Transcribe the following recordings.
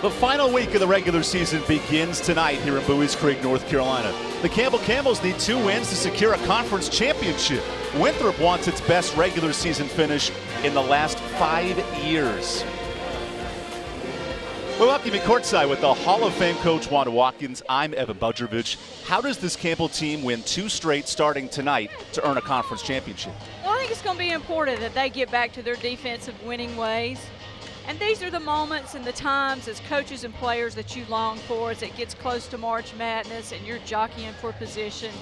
The final week of the regular season begins tonight here in Buies Creek, North Carolina. The Campbell Camels need 2 wins to secure a conference championship. Winthrop wants its best regular season finish in the last 5 years. We welcome you courtside with the Hall of Fame coach Wanda Watkins. I'm Evan Budrovich. How does this Campbell team win 2 straight starting tonight to earn a conference championship? Well, I think it's going to be important that they get back to their defensive winning ways. And these are the moments and the times as coaches and players that you long for as it gets close to March Madness and you're jockeying for position.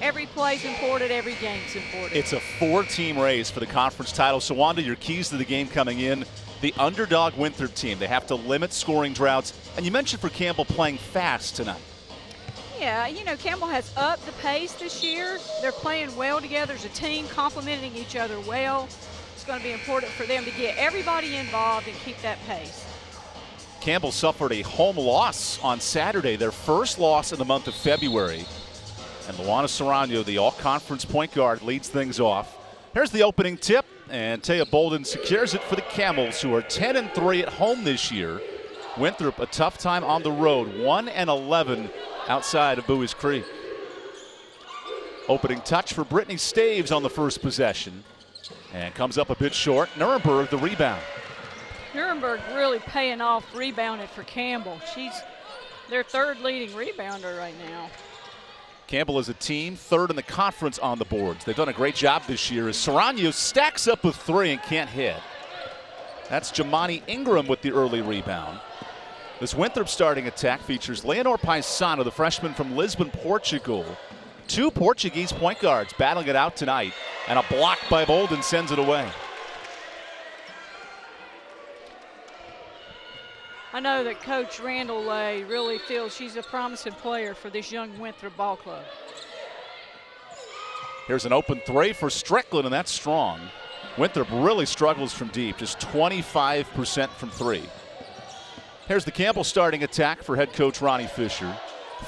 Every play's important, every game's important. It's a 4-team race for the conference title. So, Wanda, your keys to the game coming in. The underdog Winthrop team, they have to limit scoring droughts. And you mentioned for Campbell playing fast tonight. Yeah, you know, Campbell has upped the pace this year. They're playing well together as a team, complementing each other well. It's going to be important for them to get everybody involved and keep that pace. Campbell suffered a home loss on Saturday, their first loss in the month of February. And Luana Serrano, the all-conference point guard, leads things off. Here's the opening tip, and Taya Bolden secures it for the Camels, who are 10-3 at home this year. Winthrop, a tough time on the road, 1-11 outside of Buies Creek. Opening touch for Brittany Staves on the first possession. And comes up a bit short. Nuremberg the rebound. Nuremberg really paying off rebounding for Campbell. She's their 3rd leading rebounder right now. Campbell as a team 3rd in the conference on the boards. They've done a great job this year as Serrano stacks up with 3 and can't hit. That's Jamani Ingram with the early rebound. This Winthrop starting attack features Leonor Paisano, the freshman from Lisbon, Portugal. 2 Portuguese point guards battling it out tonight, and a block by Bolden sends it away. I know that Coach Randall Lay really feels she's a promising player for this young Winthrop ball club. Here's an open 3 for Strickland, and that's strong. Winthrop really struggles from deep, just 25% from 3. Here's the Campbell starting attack for head coach Ronnie Fisher.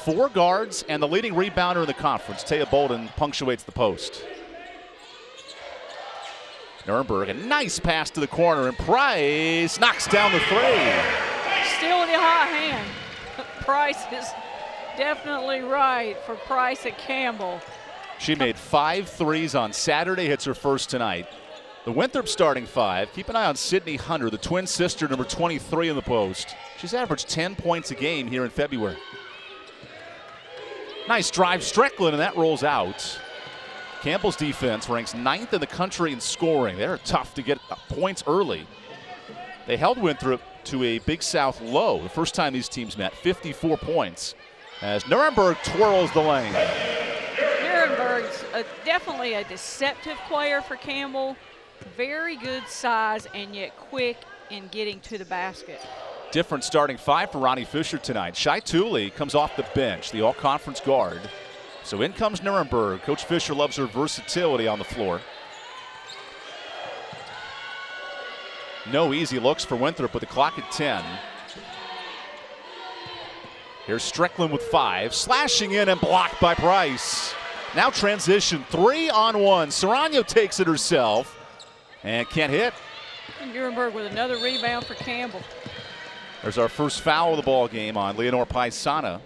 4 guards and the leading rebounder in the conference, Taya Bolden, punctuates the post. Nuremberg, a nice pass to the corner, and Price knocks down the 3. Still in the hot hand. Price is definitely right for Price at Campbell. She made 5 threes on Saturday, hits her first tonight. The Winthrop starting 5, keep an eye on Sydney Hunter, the twin sister, number 23 in the post. She's averaged 10 points a game here in February. Nice drive, Strickland, and that rolls out. Campbell's defense ranks 9th in the country in scoring. They're tough to get points early. They held Winthrop to a Big South low the first time these teams met, 54 points, as Nuremberg twirls the lane. Nuremberg's definitely a deceptive player for Campbell. Very good size and yet quick in getting to the basket. Different starting 5 for Ronnie Fisher tonight. Shai Tooley comes off the bench, the all-conference guard. So in comes Nuremberg. Coach Fisher loves her versatility on the floor. No easy looks for Winthrop with the clock at 10. Here's Strickland with 5, slashing in and blocked by Price. Now transition, 3-on-1. Serrano takes it herself and can't hit. And Nuremberg with another rebound for Campbell. There's our first foul of the ball game on Leonor Paisano.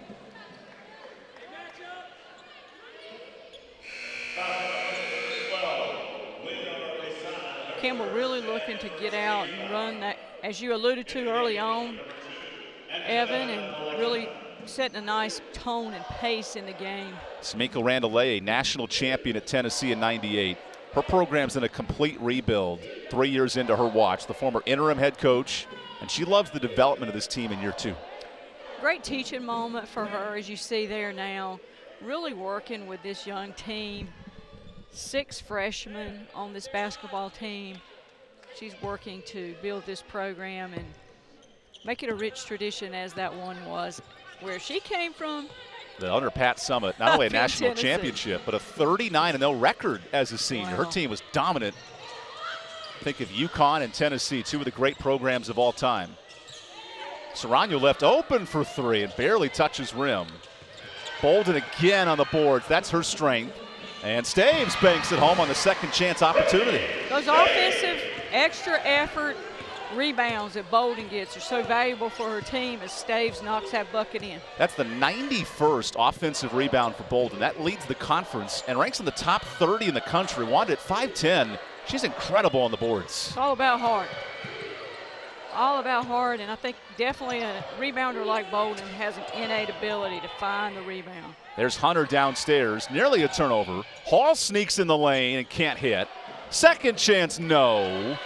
Campbell really looking to get out and run that, as you alluded to early on, Evan, and really setting a nice tone and pace in the game. Smiko Randall-Lay, national champion at Tennessee in '98. Her program's in a complete rebuild 3 years into her watch. The former interim head coach, and she loves the development of this team in year 2. Great teaching moment for her, as you see there now. Really working with this young team. 6 freshmen on this basketball team. She's working to build this program and make it a rich tradition as that one was. Where she came from. Under Pat Summitt, not only a national Tennessee championship, but a 39-0 record as a senior. Wow. Her team was dominant. Think of UConn and Tennessee, 2 of the great programs of all time. Serrano left open for 3 and barely touches rim. Bolden again on the boards. That's her strength. And Staves banks it home on the second chance opportunity. Those offensive extra effort rebounds that Bolden gets are so valuable for her team as Staves knocks that bucket in. That's the 91st offensive rebound for Bolden. That leads the conference and ranks in the top 30 in the country. Wanda at 5'10", she's incredible on the boards. It's all about heart. All about heart, and I think definitely a rebounder like Bolden has an innate ability to find the rebound. There's Hunter downstairs, nearly a turnover. Hall sneaks in the lane and can't hit. Second chance, no.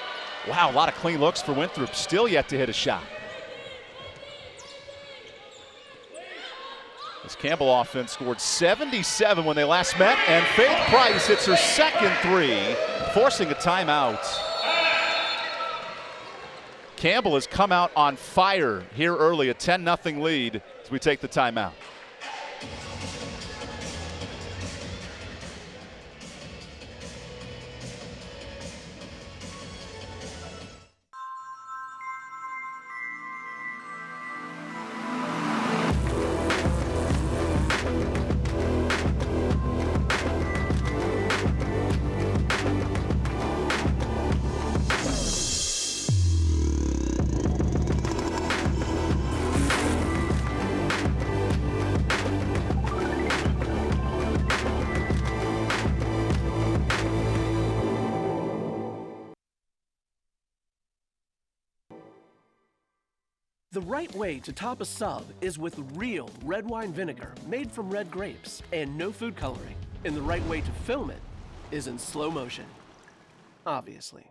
Wow, a lot of clean looks for Winthrop, still yet to hit a shot. This Campbell offense scored 77 when they last met, and Faith Price hits her second three, forcing a timeout. Campbell has come out on fire here early, a 10-0 lead as we take the timeout. The right way to top a sub is with real red wine vinegar made from red grapes and no food coloring. And the right way to film it is in slow motion, obviously.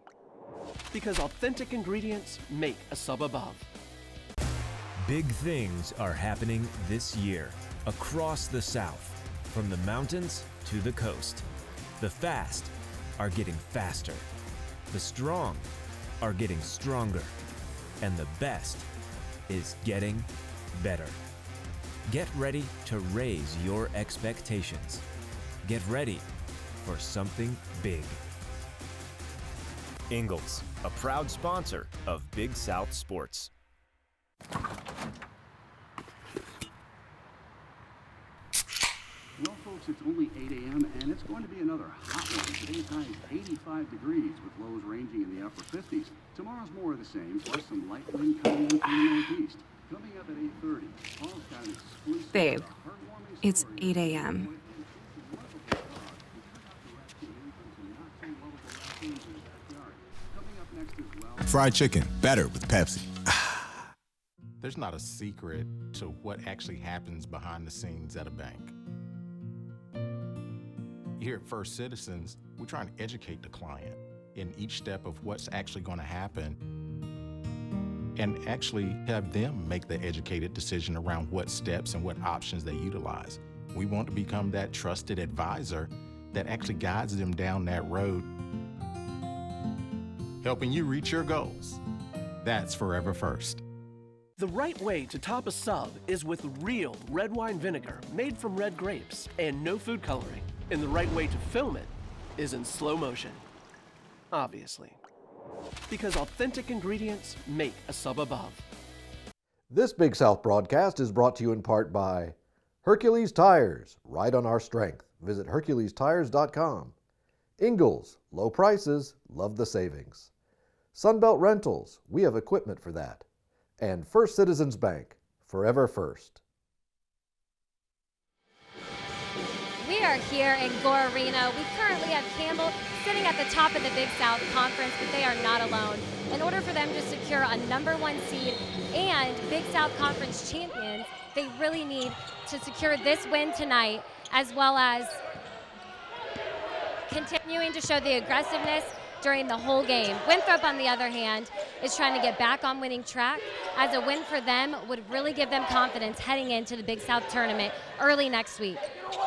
Because authentic ingredients make a sub above. Big things are happening this year across the South, from the mountains to the coast. The fast are getting faster. The strong are getting stronger. And the best is getting better. Get ready to raise your expectations. Get ready for something big. Ingles, a proud sponsor of Big South Sports. Well, folks, it's only 8 a.m. and it's going to be another hot one. Today's high is 85 degrees with lows ranging in the upper 50s. Tomorrow's more of the same, plus some light wind coming in from the northeast. Coming up at 8:30, Paul's got an exclusive Babe, heartwarming it's story. 8 a.m. Coming up next as well. Fried chicken, better with Pepsi. There's not a secret to what actually happens behind the scenes at a bank. Here at First Citizens, we're trying to educate the client in each step of what's actually going to happen and actually have them make the educated decision around what steps and what options they utilize. We want to become that trusted advisor that actually guides them down that road, helping you reach your goals. That's Forever First. The right way to top a sub is with real red wine vinegar made from red grapes and no food coloring. And the right way to film it is in slow motion, obviously. Because authentic ingredients make a sub above. This Big South broadcast is brought to you in part by Hercules Tires, ride on our strength. Visit HerculesTires.com. Ingles, low prices, love the savings. Sunbelt Rentals, we have equipment for that. And First Citizens Bank, forever first. We are here in Gore Arena. We currently have Campbell sitting at the top of the Big South Conference, but they are not alone. In order for them to secure a #1 seed and Big South Conference champions, they really need to secure this win tonight, as well as continuing to show the aggressiveness during the whole game. Winthrop, on the other hand, is trying to get back on winning track, as a win for them would really give them confidence heading into the Big South tournament early next week.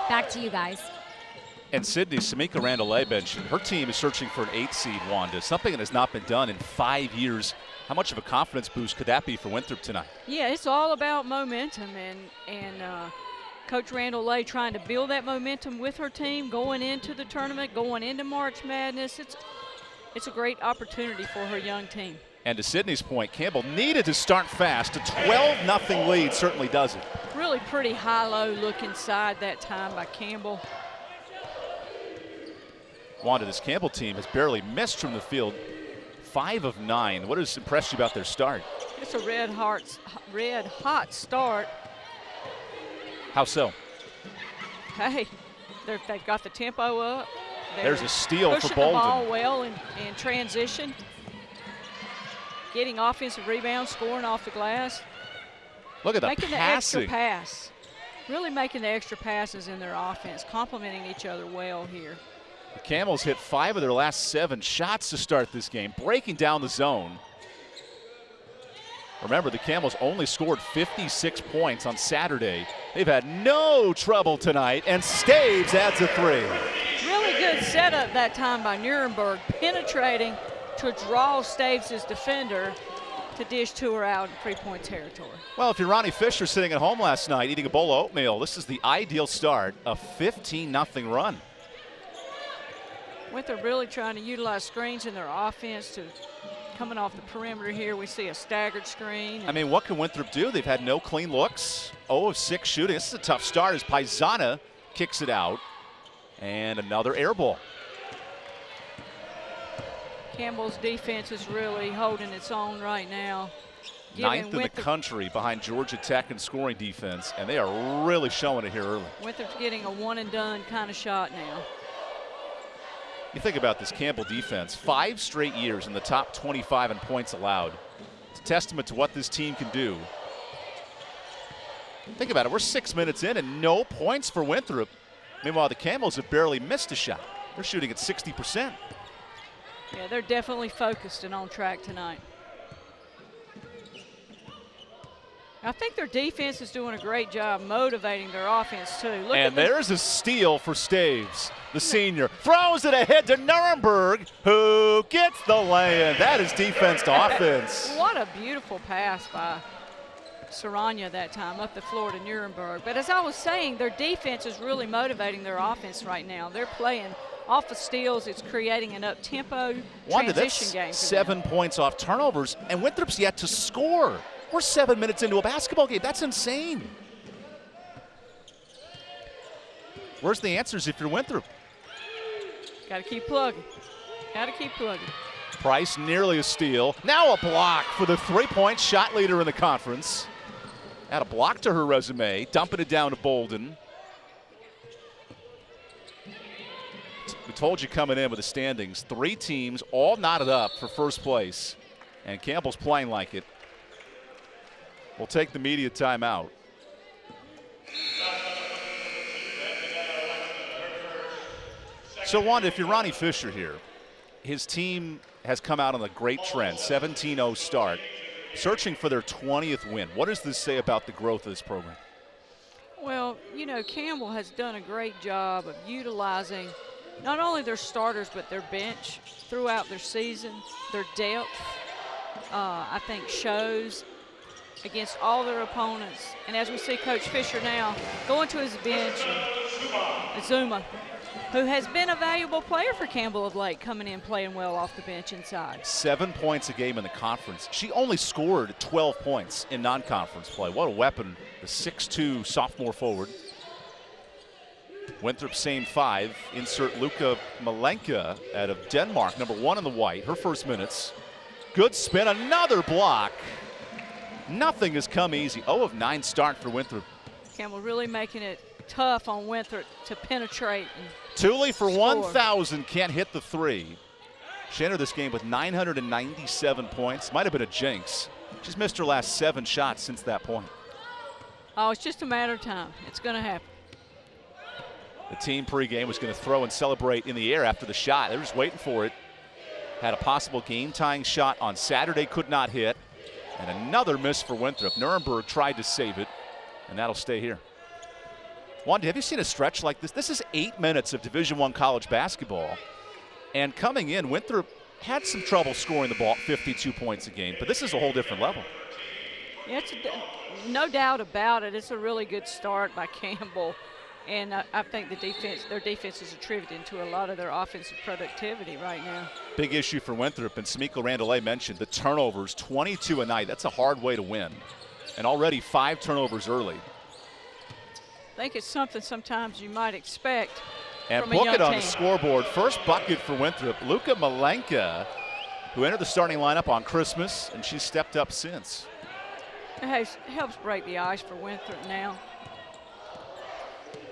Back to you guys. And Sydney, Samika Randall mentioned her team is searching for an 8 seed, Wanda, something that has not been done in 5 years. How much of a confidence boost could that be for Winthrop tonight? Yeah, it's all about momentum, and Coach Randall Lay trying to build that momentum with her team going into the tournament, going into March Madness. It's a great opportunity for her young team. And to Sydney's point, Campbell needed to start fast. A 12-0 lead certainly does it. Really pretty high-low look inside that time by Campbell. Wanda, this Campbell team has barely missed from the field 5 of 9. What has impressed you about their start? It's a red hot start. How so? Hey, they've got the tempo up. There's a steal for pushing Bolden. the ball well in transition. Getting offensive rebounds, scoring off the glass. Look at the making passing. the extra pass. Really making the extra passes in their offense, complementing each other well here. The Camels hit 5 of their last 7 shots to start this game, breaking down the zone. Remember, the Camels only scored 56 points on Saturday. They've had no trouble tonight, and Staves adds a 3. Really good setup that time by Nuremberg, penetrating to draw Staves' defender to dish to her out in 3-point territory. Well, if you're Ronnie Fisher sitting at home last night eating a bowl of oatmeal, this is the ideal start, a 15-0 run. Winthrop really trying to utilize screens in their offense to coming off the perimeter here. We see a staggered screen. I mean, what can Winthrop do? They've had no clean looks. 0 of 6 shooting. This is a tough start as Paisana kicks it out. And another air ball. Campbell's defense is really holding its own right now. 9th in the country behind Georgia Tech in scoring defense, and they are really showing it here early. Winthrop's getting a one-and-done kind of shot now. You think about this Campbell defense, 5 straight years in the top 25 in points allowed. It's a testament to what this team can do. Think about it, we're 6 minutes in and no points for Winthrop. Meanwhile, the Camels have barely missed a shot. They're shooting at 60%. Yeah, they're definitely focused and on track tonight. I think their defense is doing a great job motivating their offense, too. And there's a steal for Staves, the senior. Throws it ahead to Nuremberg, who gets the lay-in. That is defense to offense. What a beautiful pass by Saranya that time up the floor to Nuremberg. But as I was saying, their defense is really motivating their offense right now. They're playing off the steals. It's creating an up-tempo transition game. 7 points off turnovers, and Winthrop's yet to score. We're 7 minutes into a basketball game. That's insane. Where's the answers if you're Winthrop? Got to keep plugging. Got to keep plugging. Price nearly a steal. Now a block for the 3-point shot leader in the conference. Add a block to her resume, dumping it down to Bolden. We told you coming in with the standings, 3 teams all knotted up for first place, and Campbell's playing like it. We'll take the media timeout. So, Wanda, if you're Ronnie Fisher here, his team has come out on a great trend, 17-0 start, searching for their 20th win. What does this say about the growth of this program? Well, you know, Campbell has done a great job of utilizing not only their starters but their bench throughout their season. Their depth, I think, shows against all their opponents. And as we see Coach Fisher now going to his bench, Azuma, who has been a valuable player for Campbell of late, coming in playing well off the bench inside. 7 points a game in the conference. She only scored 12 points in non-conference play. What a weapon, the 6'2 sophomore forward. Winthrop same 5. Insert Luka Malenka out of Denmark, number 1 in the white. Her first minutes. Good spin, another block. Nothing has come easy. 0 of 9 start for Winthrop. Campbell really making it tough on Winthrop to penetrate. Thule for 1,000 can't hit the 3. She entered this game with 997 points. Might have been a jinx. She's missed her last 7 shots since that point. Oh, it's just a matter of time. It's going to happen. The team pregame was going to throw and celebrate in the air after the shot. They were just waiting for it. Had a possible game-tying shot on Saturday, could not hit. And another miss for Winthrop. Nuremberg tried to save it, and that'll stay here. Wanda, have you seen a stretch like this? This is 8 minutes of Division I college basketball. And coming in, Winthrop had some trouble scoring the ball, 52 points a game, but this is a whole different level. Yeah, no doubt about it. It's a really good start by Campbell. And I think their defense is attributed to a lot of their offensive productivity right now. Big issue for Winthrop, and Smeeko Randolay mentioned the turnovers, 22 a night. That's a hard way to win. And already 5 turnovers early. I think it's something sometimes you might expect and from a young team. And book it on the scoreboard. First bucket for Winthrop. Luka Malenka, who entered the starting lineup on Christmas, and she's stepped up since. It helps break the ice for Winthrop now.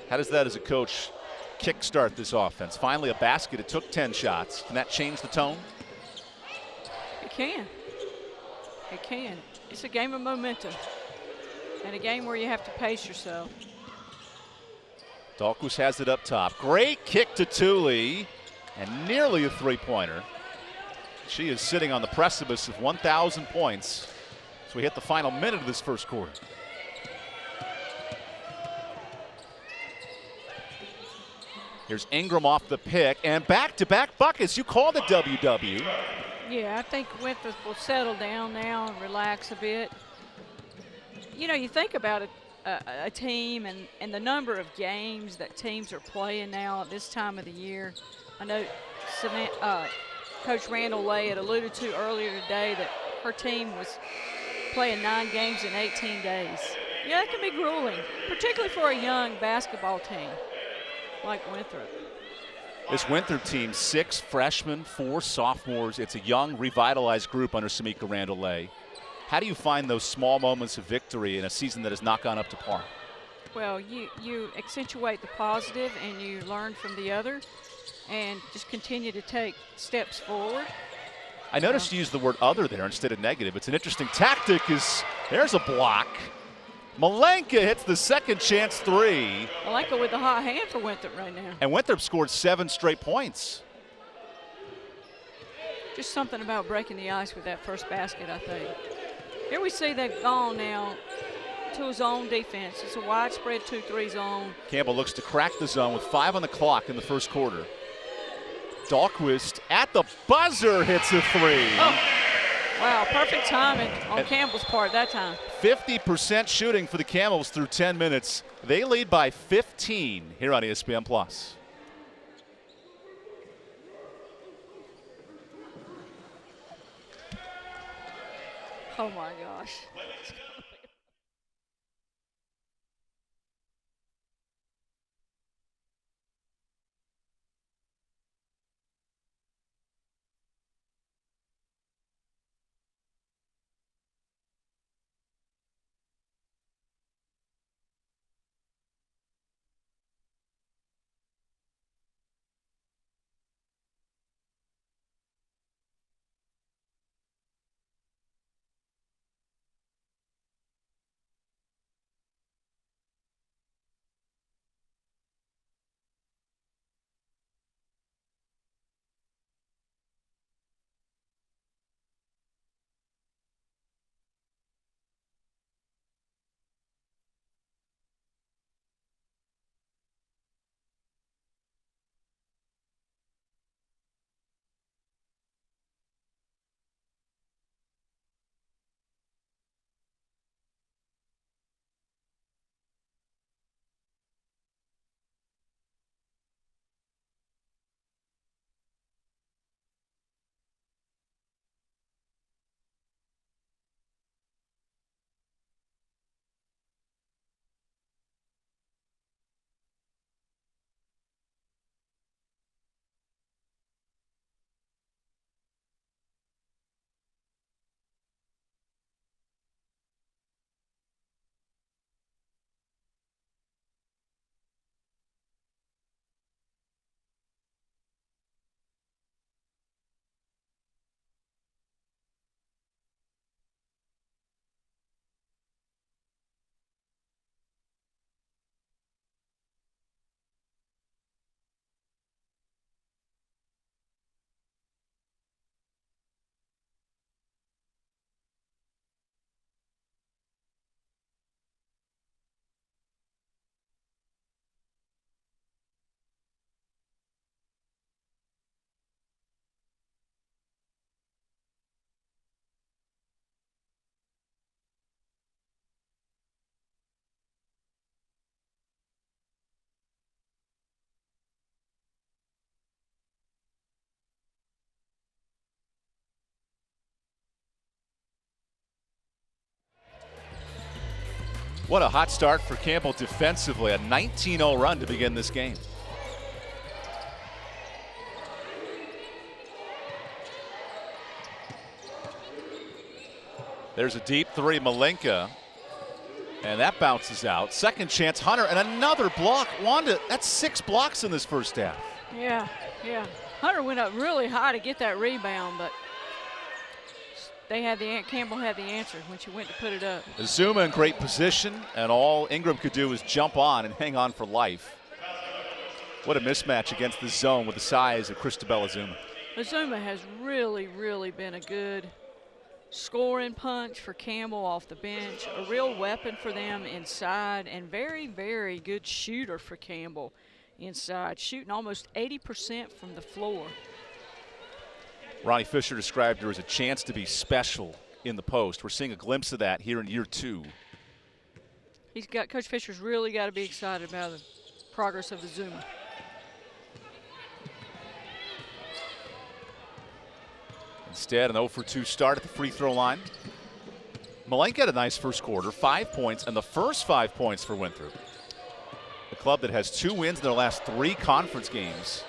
How does that, as a coach, kickstart this offense? Finally a basket. It took 10 shots. Can that change the tone? It can. It can. It's a game of momentum and a game where you have to pace yourself. Dahlquist has it up top. Great kick to Thule, and nearly a three-pointer. She is sitting on the precipice of 1,000 points as we hit the final minute of this first quarter. Here's Ingram off the pick, and back-to-back buckets. You called it WW. Yeah, I think Winthrop will settle down now and relax a bit. You know, you think about a team and the number of games that teams are playing now at this time of the year. I know Coach Randall Lay had alluded to earlier today that her team was playing 9 games in 18 days. Yeah, that can be grueling, particularly for a young basketball team like Winthrop. This Winthrop team, 6 freshmen, 4 sophomores. It's a young, revitalized group under Samika Randall Lay. How do you find those small moments of victory in a season that has not gone up to par? Well, you accentuate the positive and you learn from the other and just continue to take steps forward. I noticed you used the word other there instead of negative. It's an interesting tactic. There's a block. Malenka hits the second chance 3. Malenka with the hot hand for Winthrop right now. And Winthrop scored 7 straight points. Just something about breaking the ice with that first basket, I think. Here we see they've gone now to a zone defense. It's a widespread 2-3 zone. Campbell looks to crack the zone with 5 on the clock in the first quarter. Dahlquist at the buzzer hits a 3. Oh. Wow, perfect timing on Campbell's part that time. 50% shooting for the Camels through 10 minutes. They lead by 15 here on ESPN+. Oh my gosh. What a hot start for Campbell defensively. A 19-0 run to begin this game. There's a deep three, Malenka. And that bounces out. Second chance, Hunter, and another block. Wanda, that's 6 blocks in this first half. Yeah. Hunter went up really high to get that rebound, but Campbell had the answer when she went to put it up. Azuma in great position, and all Ingram could do was jump on and hang on for life. What a mismatch against the zone with the size of Cristobal Azuma. Azuma has really, really been a good scoring punch for Campbell off the bench, a real weapon for them inside, and very, very good shooter for Campbell inside, shooting almost 80% from the floor. Ronnie Fisher described her as a chance to be special in the post. We're seeing a glimpse of that here in year 2. Coach Fisher's really got to be excited about the progress of Azuma. Instead, an 0 for 2 start at the free throw line. Malenka had a nice first quarter, 5 points, and the first 5 points for Winthrop. The club that has 2 wins in their last 3 conference games.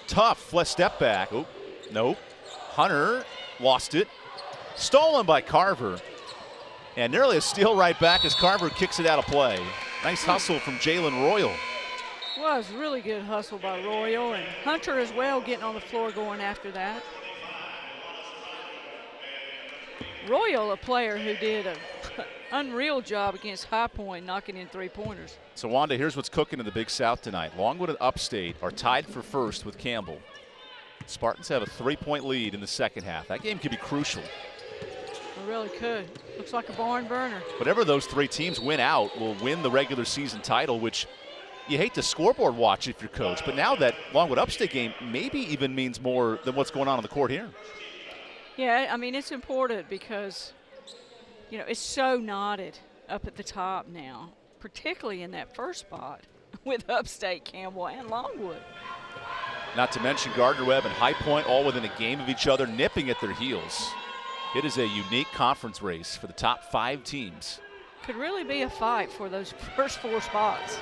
Tough step back. Oh, nope. Hunter lost it. Stolen by Carver. And nearly a steal right back as Carver kicks it out of play. Nice hustle from Jalen Royal. Was really good hustle by Royal, and Hunter as well getting on the floor going after that. Royal, a player who did an unreal job against High Point, knocking in 3-pointers. So, Wanda, here's what's cooking in the Big South tonight. Longwood and Upstate are tied for first with Campbell. Spartans have a 3-point lead in the second half. That game could be crucial. It really could. Looks like a barn burner. Whatever those 3 teams win out will win the regular season title, which you hate to scoreboard watch if you're coach, but now that Longwood Upstate game maybe even means more than what's going on the court here. Yeah, I mean, it's important because, you know, it's so knotted up at the top now, particularly in that first spot with Upstate, Campbell, and Longwood. Not to mention Gardner Webb and High Point all within a game of each other, nipping at their heels. It is a unique conference race for the top 5 teams. Could really be a fight for those first 4 spots.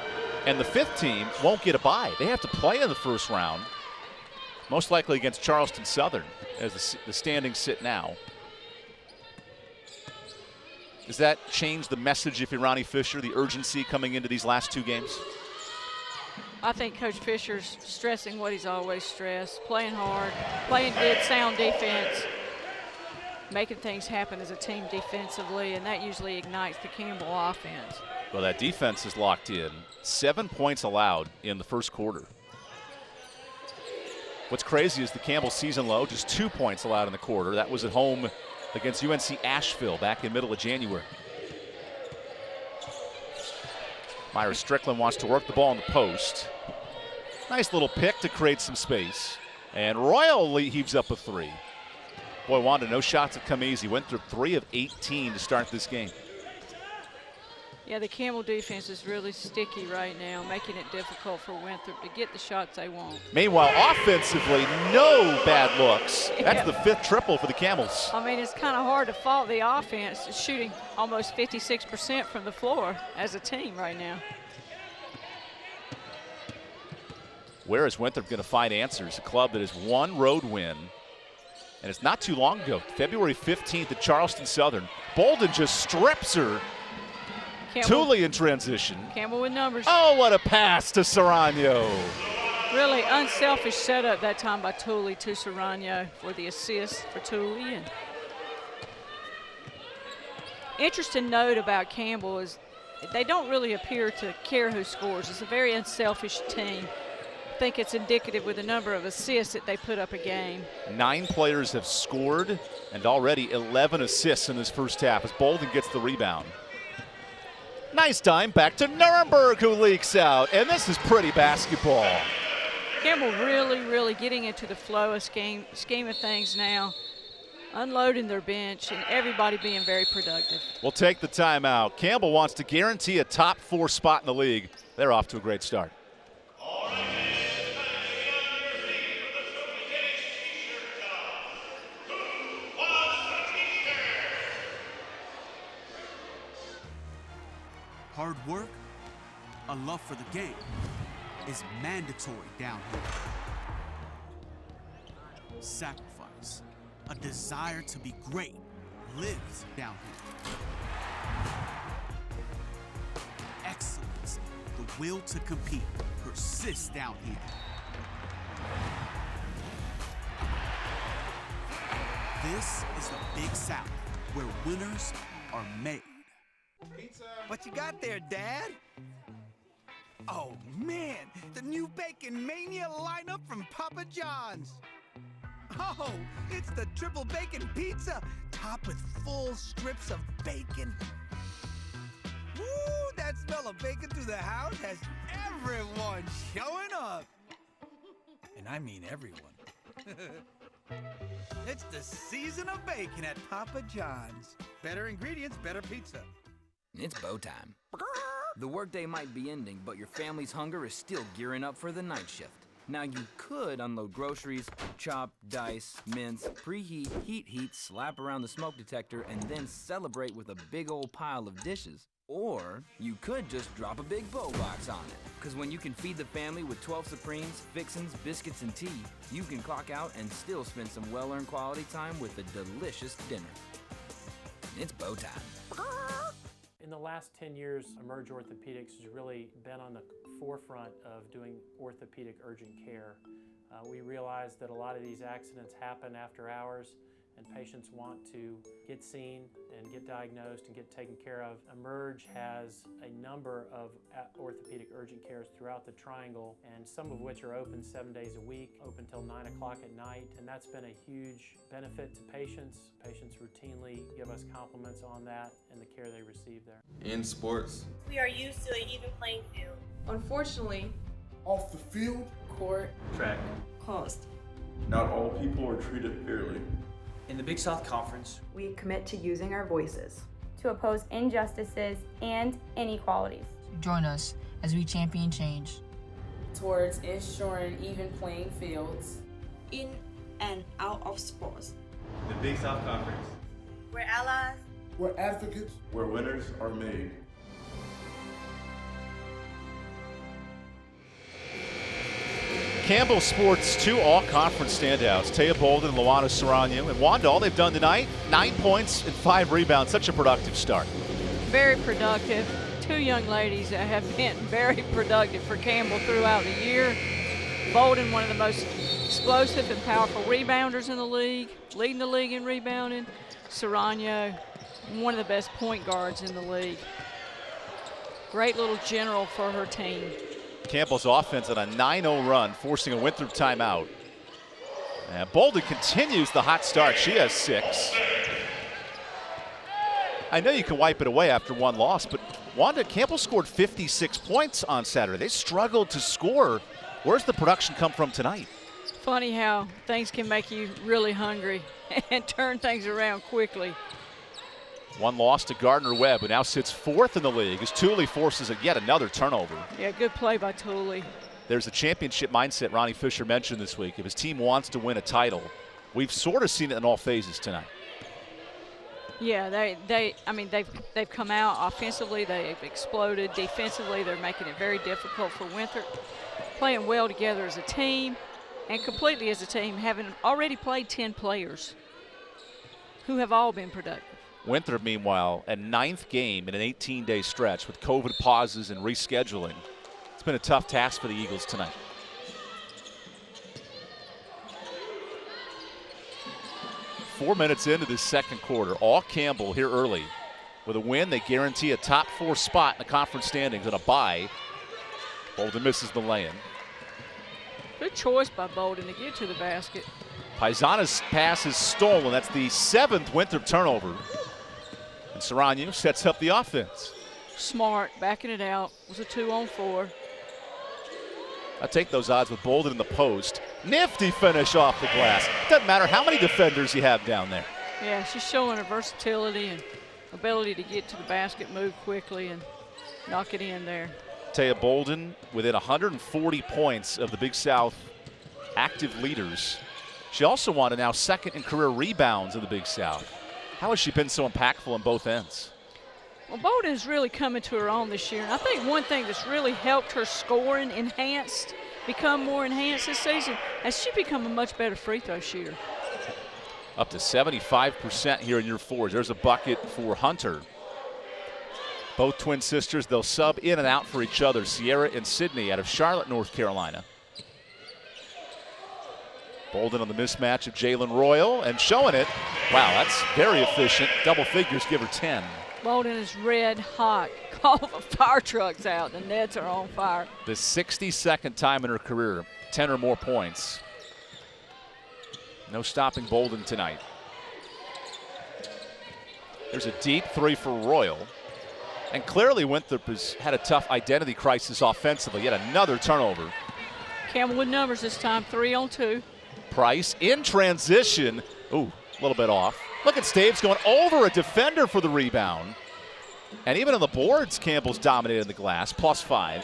And the 5th team won't get a bye. They have to play in the first round, most likely against Charleston Southern, as the standings sit now. Does that change the message if you're Ronnie Fisher, the urgency coming into these last 2 games? I think Coach Fisher's stressing what he's always stressed, playing hard, playing good, sound defense, making things happen as a team defensively, and that usually ignites the Campbell offense. Well, that defense is locked in. 7 points allowed in the first quarter. What's crazy is the Campbell season low, just 2 points allowed in the quarter. That was at home against UNC Asheville back in middle of January. Myra Strickland wants to work the ball in the post. Nice little pick to create some space. And Royal heaves up a 3. Boy, Wanda, no shots have come easy. Went through 3 of 18 to start this game. Yeah, the Campbell defense is really sticky right now, making it difficult for Winthrop to get the shots they want. Meanwhile, offensively, no bad looks. That's the 5th triple for the Camels. I mean, it's kind of hard to fault the offense. It's shooting almost 56% from the floor as a team right now. Where is Winthrop going to find answers? A club that has 1 road win. And it's not too long ago, February 15th at Charleston Southern. Bolden just strips her. Tooley in transition. Campbell with numbers. Oh, what a pass to Serrano. Really unselfish setup that time by Tooley to Serrano for the assist for Tooley. And interesting note about Campbell is they don't really appear to care who scores. It's a very unselfish team. I think it's indicative with the number of assists that they put up a game. 9 players have scored and already 11 assists in this first half as Bolden gets the rebound. Nice time back to Nuremberg, who leaks out, and this is pretty basketball. Campbell really getting into the flow of scheme of things now, unloading their bench, and everybody being very productive. We'll take the timeout. Campbell wants to guarantee a top 4 spot in the league. They're off to a great start. Hard work, a love for the game, is mandatory down here. Sacrifice, a desire to be great, lives down here. Excellence, the will to compete, persists down here. This is the Big South, where winners are made. Pizza. What you got there, Dad? Oh man, the new Bacon Mania lineup from Papa John's. Oh, it's the triple bacon pizza, topped with full strips of bacon. Woo, that smell of bacon through the house has everyone showing up. And I mean everyone. It's the season of bacon at Papa John's. Better ingredients, better pizza. It's bow time. The workday might be ending, but your family's hunger is still gearing up for the night shift. Now you could unload groceries, chop, dice, mince, preheat, heat, slap around the smoke detector, and then celebrate with a big old pile of dishes. Or you could just drop a big bow box on it. Because when you can feed the family with 12 Supremes, fixins, biscuits, and tea, you can clock out and still spend some well-earned quality time with a delicious dinner. It's bow time. In the last 10 years, Emerge Orthopedics has really been on the forefront of doing orthopedic urgent care. We realize that a lot of these accidents happen after hours, and patients want to get seen and get diagnosed and get taken care of. Emerge has a number of orthopedic urgent cares throughout the Triangle, and some of which are open 7 days a week, open till 9 o'clock at night, and that's been a huge benefit to patients. Patients routinely give us compliments on that and the care they receive there. In sports, we are used to an even playing field. Unfortunately, off the field, court, track, closed. not all people are treated fairly. In the Big South Conference, we commit to using our voices to oppose injustices and inequalities. Join us as we champion change towards ensuring even playing fields in and out of sports. The Big South Conference. We're allies. We're advocates. Where winners are made. Campbell Sports 2 all-conference standouts. Taya Bolden and Luana Serrano. And Wanda, all they've done tonight, 9 points and 5 rebounds. Such a productive start. Very productive. Two young ladies that have been very productive for Campbell throughout the year. Bolden, one of the most explosive and powerful rebounders in the league, leading the league in rebounding. Serrano, one of the best point guards in the league. Great little general for her team. Campbell's offense on a 9-0 run, forcing a Winthrop timeout. And Bolden continues the hot start. She has 6. I know you can wipe it away after one loss, but Wanda, Campbell scored 56 points on Saturday. They struggled to score. Where's the production come from tonight? Funny how things can make you really hungry and turn things around quickly. One loss to Gardner-Webb, who now sits 4th in the league as Thule forces yet another turnover. Yeah, good play by Thule. There's a championship mindset Ronnie Fisher mentioned this week. If his team wants to win a title, we've sort of seen it in all phases tonight. Yeah, they've come out offensively, they've exploded. Defensively, they're making it very difficult for Winthrop. Playing well together as a team and completely as a team, having already played 10 players who have all been productive. Winthrop, meanwhile, a 9th game in an 18-day stretch with COVID pauses and rescheduling. It's been a tough task for the Eagles tonight. Four minutes into this second quarter, all Campbell here early. With a win, they guarantee a top 4 spot in the conference standings and a bye. Bolden misses the lay-in. Good choice by Bolden to get to the basket. Paisana's pass is stolen. That's the 7th Winthrop turnover. And Serrano sets up the offense. Smart, backing it out. It was a 2-on-4. I take those odds with Bolden in the post. Nifty finish off the glass. Doesn't matter how many defenders you have down there. Yeah, she's showing her versatility and ability to get to the basket, move quickly, and knock it in there. Taya Bolden within 140 points of the Big South active leaders. She also won now 2nd in career rebounds in the Big South. How has she been so impactful on both ends? Well, Bolden is really coming to her own this year. And I think one thing that's really helped her scoring become more enhanced this season, has she become a much better free throw shooter. Up to 75% here in year 4. There's a bucket for Hunter. Both twin sisters, they'll sub in and out for each other. Sierra and Sydney out of Charlotte, North Carolina. Bolden on the mismatch of Jalen Royal and showing it. Wow, that's very efficient. Double figures, give her 10. Bolden is red hot. Call the fire trucks out. The nets are on fire. The 62nd time in her career, 10 or more points. No stopping Bolden tonight. There's a deep 3 for Royal. And clearly Winthrop has had a tough identity crisis offensively. Yet another turnover. Campbell with numbers this time, 3 on 2. Price in transition. Ooh, a little bit off. Look at Staves going over a defender for the rebound. And even on the boards, Campbell's dominated the glass, +5.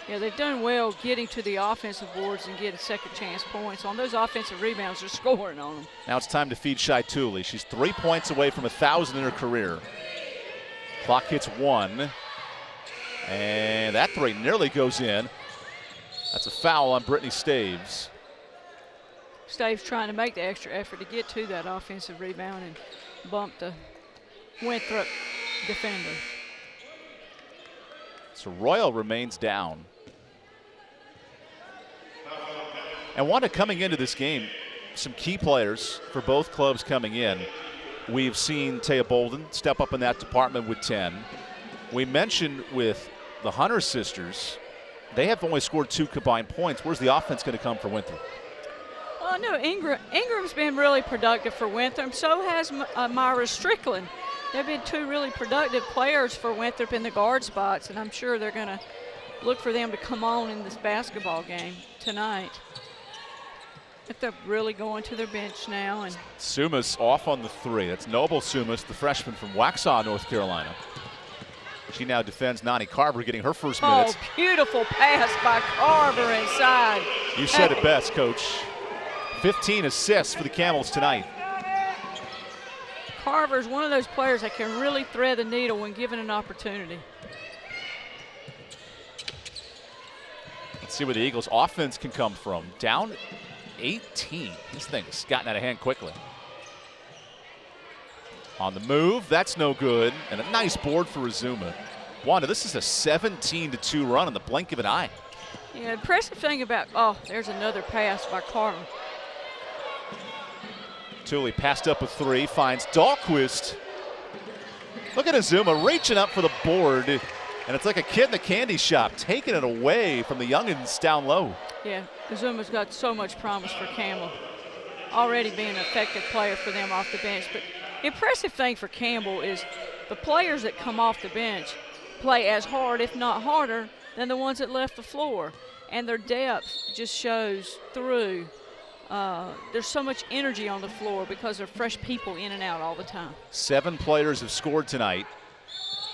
Yeah, they've done well getting to the offensive boards and getting second chance points. On those offensive rebounds, they're scoring on them. Now it's time to feed Shai Tooley. She's 3 points away from 1,000 in her career. Clock hits 1. And that 3 nearly goes in. That's a foul on Brittany Staves. Staves trying to make the extra effort to get to that offensive rebound and bump the Winthrop defender. So Royal remains down. And Wanda, coming into this game, some key players for both clubs coming in. We've seen Taya Bolden step up in that department with 10. We mentioned with the Hunter sisters, they have only scored 2 combined points. Where's the offense going to come for Winthrop? Well, no, Ingram's been really productive for Winthrop. So has Myra Strickland. They've been 2 really productive players for Winthrop in the guard spots, and I'm sure they're going to look for them to come on in this basketball game tonight. If they're really going to their bench now. And Sumas off on the 3. That's Noble Sumas, the freshman from Waxhaw, North Carolina. She now defends Nani Carver, getting her first minutes. Oh, beautiful pass by Carver inside. You said it best, Coach. 15 assists for the Camels tonight. Carver's one of those players that can really thread the needle when given an opportunity. Let's see where the Eagles' offense can come from. Down 18. This thing has gotten out of hand quickly. On the move, that's no good. And a nice board for Azuma. Wanda, this is a 17-2 run in the blink of an eye. Yeah, impressive thing about, oh, there's another pass by Carver. Tooley passed up a 3, finds Dahlquist. Look at Azuma reaching up for the board. And it's like a kid in the candy shop, taking it away from the youngins down low. Yeah, Azuma's got so much promise for Campbell. Already being an effective player for them off the bench. But the impressive thing for Campbell is the players that come off the bench play as hard, if not harder, than the ones that left the floor. And their depth just shows through. There's so much energy on the floor because there are fresh people in and out all the time. 7 players have scored tonight.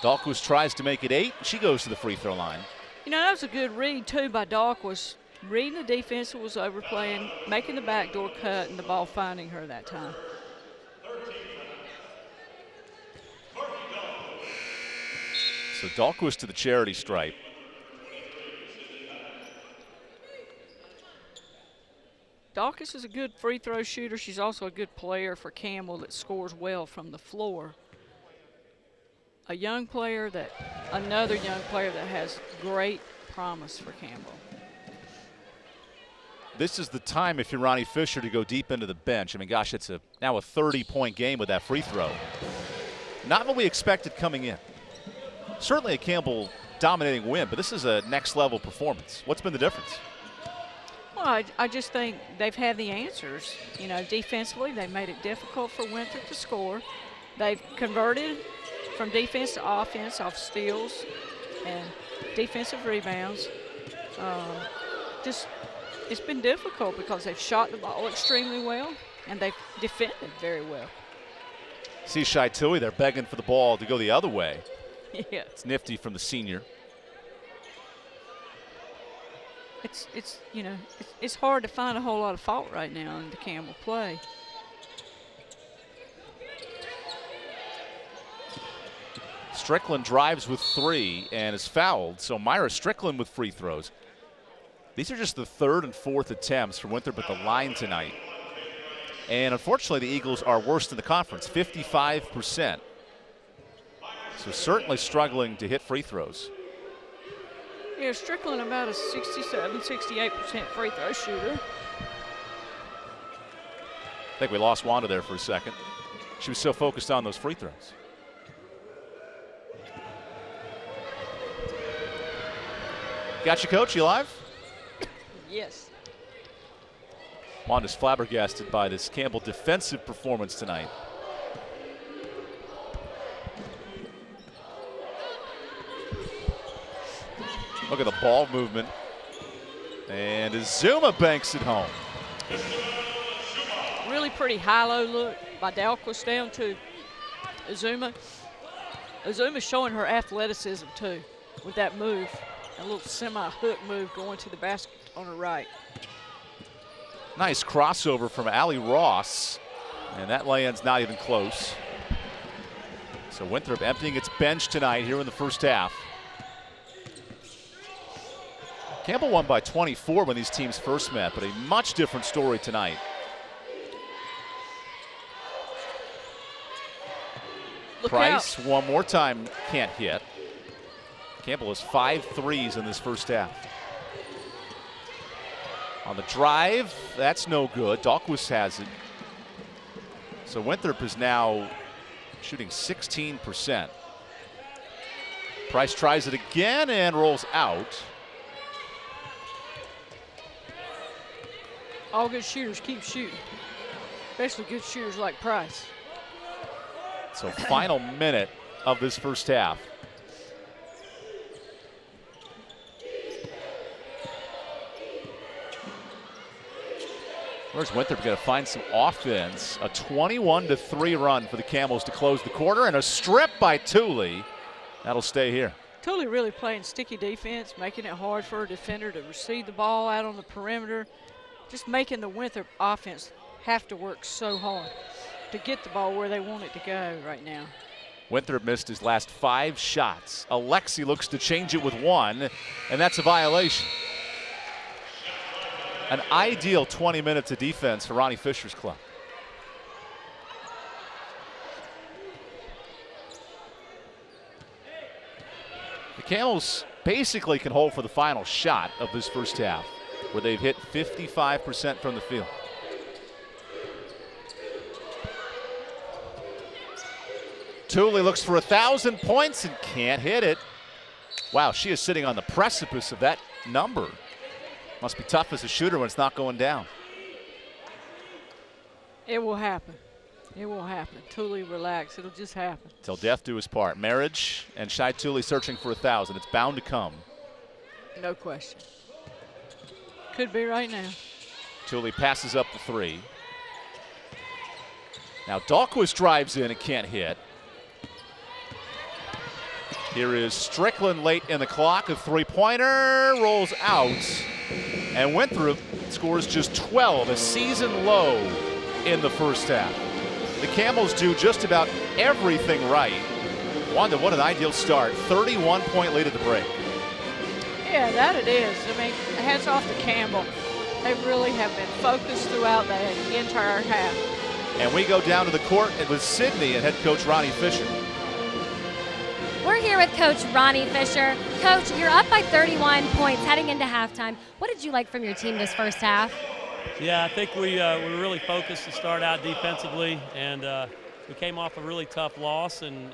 Dahlquist tries to make it 8. She goes to the free throw line. You know, that was a good read, too, by Dahlquist. Reading the defense, was overplaying, making the backdoor cut, and the ball finding her that time. So Dahlquist to the charity stripe. Dahlquist is a good free throw shooter. She's also a good player for Campbell that scores well from the floor. Another young player that has great promise for Campbell. This is the time, if you're Ronnie Fisher, to go deep into the bench. I mean, gosh, it's now a 30-point game with that free throw. Not what we expected coming in. Certainly a Campbell dominating win, but this is a next-level performance. What's been the difference? Well, I just think they've had the answers. You know, defensively, they made it difficult for Winthrop to score. They've converted from defense to offense off steals and defensive rebounds. It's been difficult because they've shot the ball extremely well and they've defended very well. See Shai Tooley, they're begging for the ball to go the other way. Yeah. It's nifty from the senior. It's hard to find a whole lot of fault right now in the Campbell play. Strickland drives with 3 and is fouled. So Myra Strickland with free throws. These are just the 3rd and 4th attempts for Winthrop at the line tonight. And unfortunately, the Eagles are worst in the conference, 55%. So certainly struggling to hit free throws. Yeah, Strickland about a 67, 68% free throw shooter. I think we lost Wanda there for a second. She was so focused on those free throws. Got you, Coach? You live? Yes. Wanda's flabbergasted by this Campbell defensive performance tonight. Look at the ball movement. And Azuma banks it home. Really pretty high-low look by Dalquist down to Azuma. Azuma's showing her athleticism, too, with that move. A little semi-hook move going to the basket on her right. Nice crossover from Allie Ross. And that lay-in's not even close. So Winthrop emptying its bench tonight here in the first half. Campbell won by 24 when these teams first met, but a much different story tonight. Price, one more time, can't hit. Campbell has 5 threes in this first half. On the drive, that's no good. Dahlquist has it. So Winthrop is now shooting 16%. Price tries it again and rolls out. All good shooters keep shooting, especially good shooters like Price. So final minute of this first half. Where's Winthrop going to find some offense? A 21-3 run for the Camels to close the quarter, and a strip by Tooley. That'll stay here. Tooley really playing sticky defense, making it hard for a defender to receive the ball out on the perimeter. Just making the Winthrop offense have to work so hard to get the ball where they want it to go right now. Winthrop missed his last 5 shots. Alexi looks to change it with 1, and that's a violation. An ideal 20 minutes of defense for Ronnie Fisher's club. The Camels basically can hold for the final shot of this first half, where they've hit 55% from the field. Tooley looks for 1,000 points and can't hit it. Wow, she is sitting on the precipice of that number. Must be tough as a shooter when it's not going down. It will happen. It will happen. Tooley, relax. It'll just happen. Till death do his part. Marriage and Shai Tooley searching for 1,000. It's bound to come. No question. Could be right now. Tooley passes up the 3. Now Dahlquist drives in and can't hit. Here is Strickland late in the clock. A 3-pointer rolls out. And Winthrop scores just 12, a season low in the first half. The Camels do just about everything right. Wanda, what an ideal start. 31-point lead at the break. Yeah, that it is. I mean, hats off to Campbell. They really have been focused throughout the entire half. And we go down to the court with Sydney and head coach Ronnie Fisher. We're here with Coach Ronnie Fisher. Coach, you're up by 31 points heading into halftime. What did you like from your team this first half? Yeah, I think we were really focused to start out defensively, and we came off a really tough loss and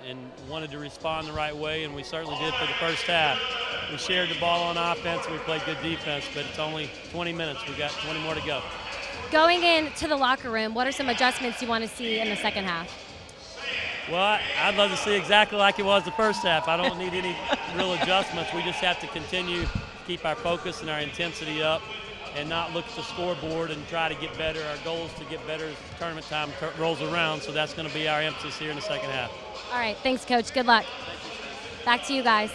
wanted to respond the right way, and we certainly did for the first half. We shared the ball on offense, and we played good defense, but it's only 20 minutes. We got 20 more to go. Going into the locker room, what are some adjustments you want to see in the second half? Well, I'd love to see exactly like it was the first half. I don't need any real adjustments. We just have to continue to keep our focus and our intensity up and not look at the scoreboard and try to get better. Our goal is to get better as tournament time rolls around, so that's going to be our emphasis here in the second half. All right, thanks, Coach. Good luck. Back to you guys.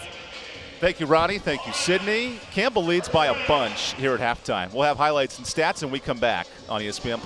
Thank you, Ronnie. Thank you, Sydney. Campbell leads by a bunch here at halftime. We'll have highlights and stats, and we come back on ESPN+.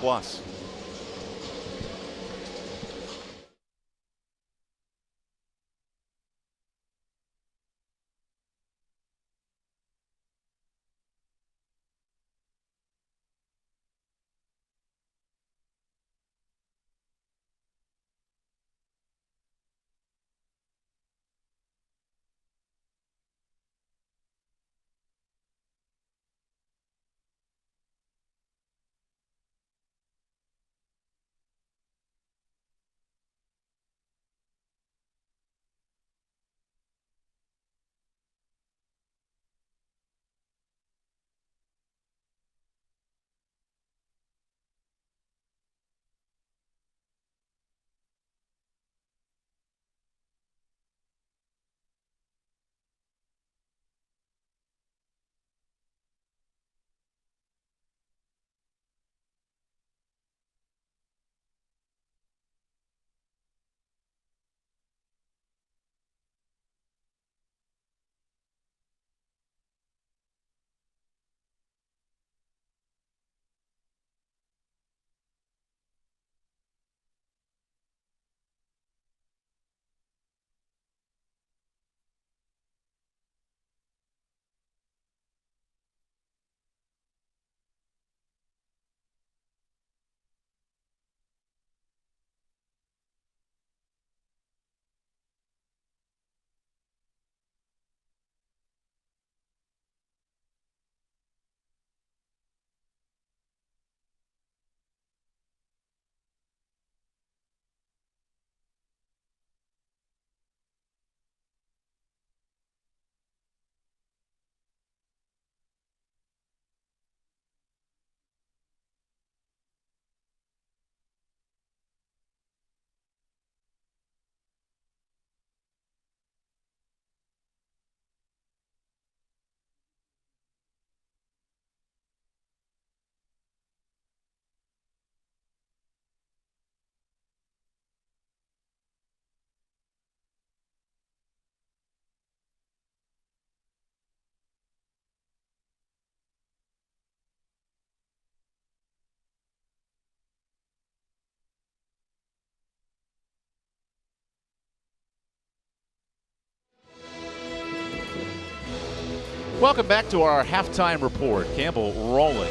Welcome back to our halftime report. Campbell rolling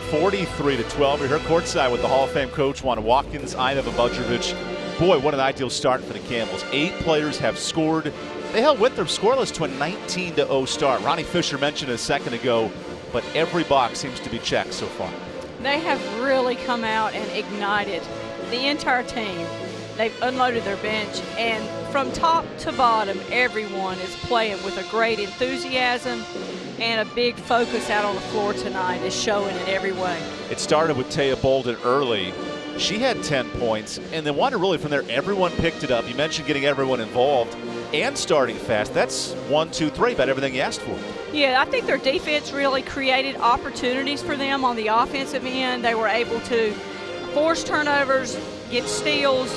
43-12. We're here courtside with the Hall of Fame coach, Juan Watkins, Ina Vabojevic. Boy, what an ideal start for the Campbells. 8 players have scored. They held Winthrop scoreless to a 19-0 start. Ronnie Fisher mentioned it a second ago, but every box seems to be checked so far. They have really come out and ignited the entire team. They've unloaded their bench, and from top to bottom, everyone is playing with a great enthusiasm and a big focus out on the floor tonight is showing in every way. It started with Taya Bolden early. She had 10 points, and then really from there, everyone picked it up. You mentioned getting everyone involved and starting fast. That's 1, 2, 3, about everything you asked for. Yeah, I think their defense really created opportunities for them on the offensive end. They were able to force turnovers, get steals,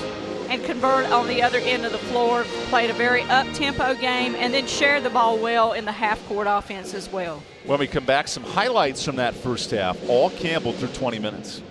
and convert on the other end of the floor. Played a very up-tempo game and then shared the ball well in the half-court offense as well. When we come back, some highlights from that first half. All Campbell through 20 minutes.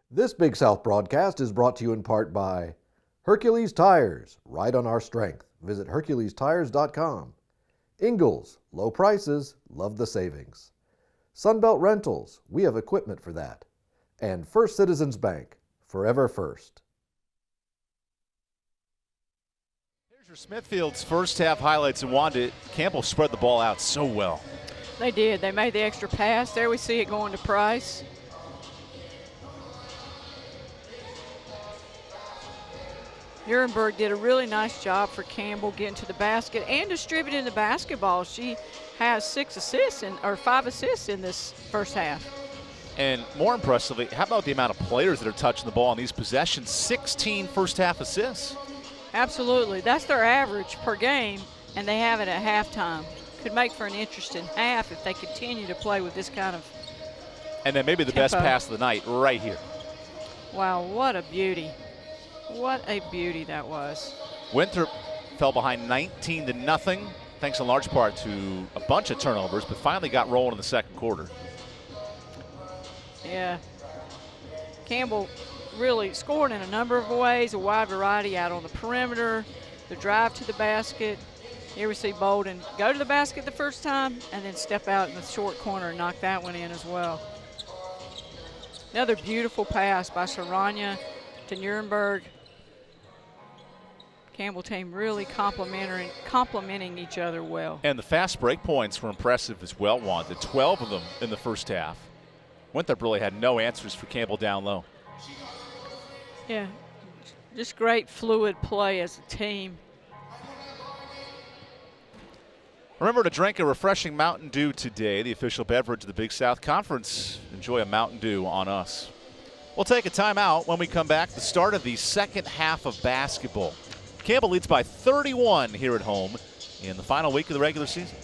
This Big South broadcast is brought to you in part by Hercules Tires, right on our strength. Visit HerculesTires.com. Ingalls, low prices, love the savings. Sunbelt Rentals, we have equipment for that. And First Citizens Bank, forever first. Here's your Smithfield's first half highlights, and Wanda Campbell spread the ball out so well. They did. They made the extra pass. There we see it going to Price. Nuremberg did a really nice job for Campbell getting to the basket and distributing the basketball. She has 5 assists in this first half. And more impressively, how about the amount of players that are touching the ball on these possessions? 16 first half assists. Absolutely. That's their average per game, and they have it at halftime. Could make for an interesting half if they continue to play with this kind of And then maybe the tempo. best pass of the night right here. Wow, what a beauty. What a beauty that was. Winthrop fell behind 19-0, thanks in large part to a bunch of turnovers, but finally got rolling in the second quarter. Yeah. Campbell really scored in a number of ways, a wide variety out on the perimeter, the drive to the basket. Here we see Bolden go to the basket the first time and then step out in the short corner and knock that one in as well. Another beautiful pass by Saranya to Nuremberg. Campbell team really complementing each other well. And the fast break points were impressive as well, Wanda. 12 of them in the first half. Winthrop really had no answers for Campbell down low. Yeah, just great fluid play as a team. Remember to drink a refreshing Mountain Dew today, the official beverage of the Big South Conference. Enjoy a Mountain Dew on us. We'll take a timeout. When we come back, the start of the second half of basketball. Campbell leads by 31 here at home in the final week of the regular season.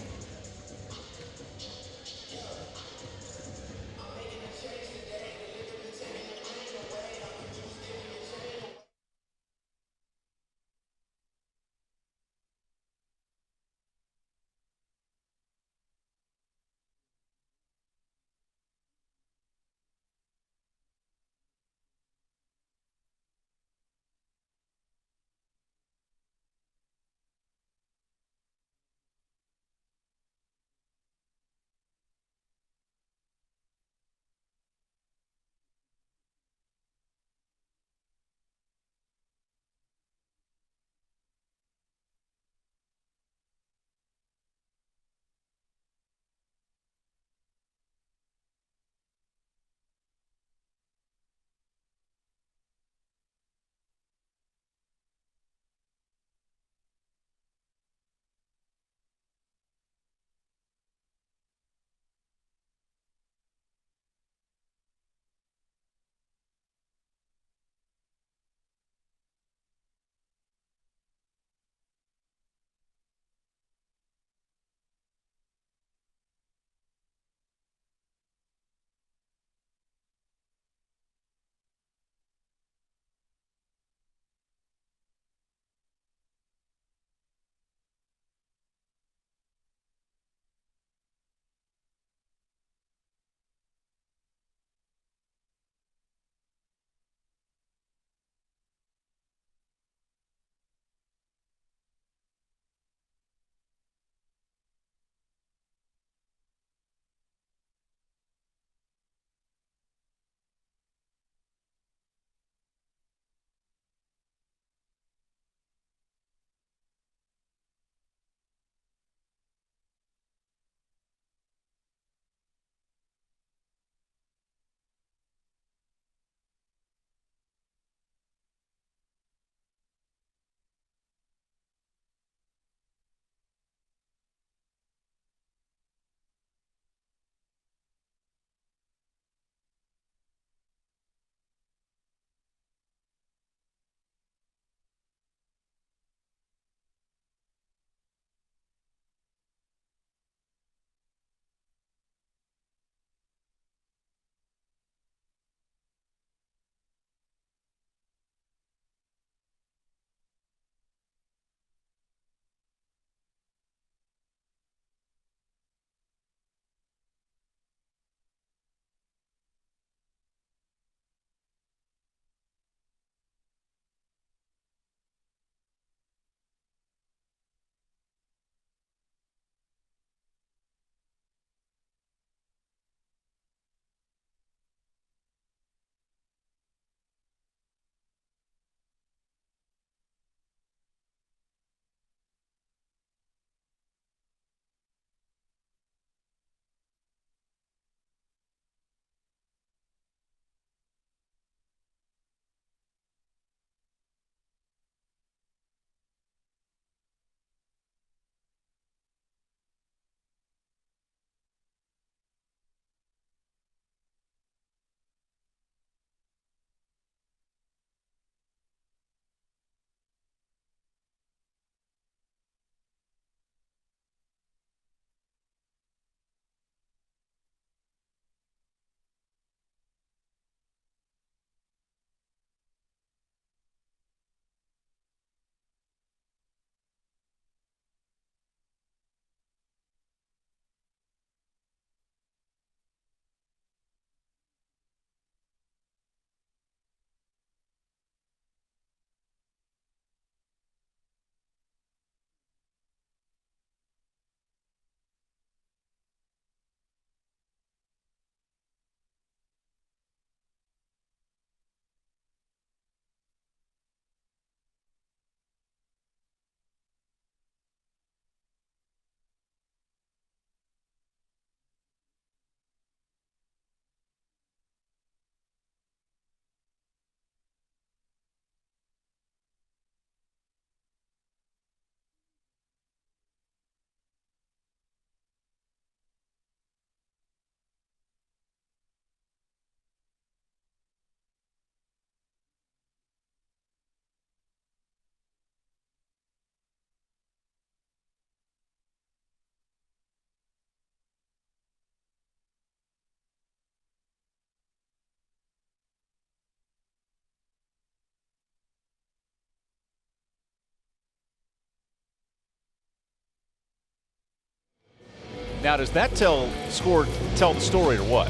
Now, does that tell the story or what?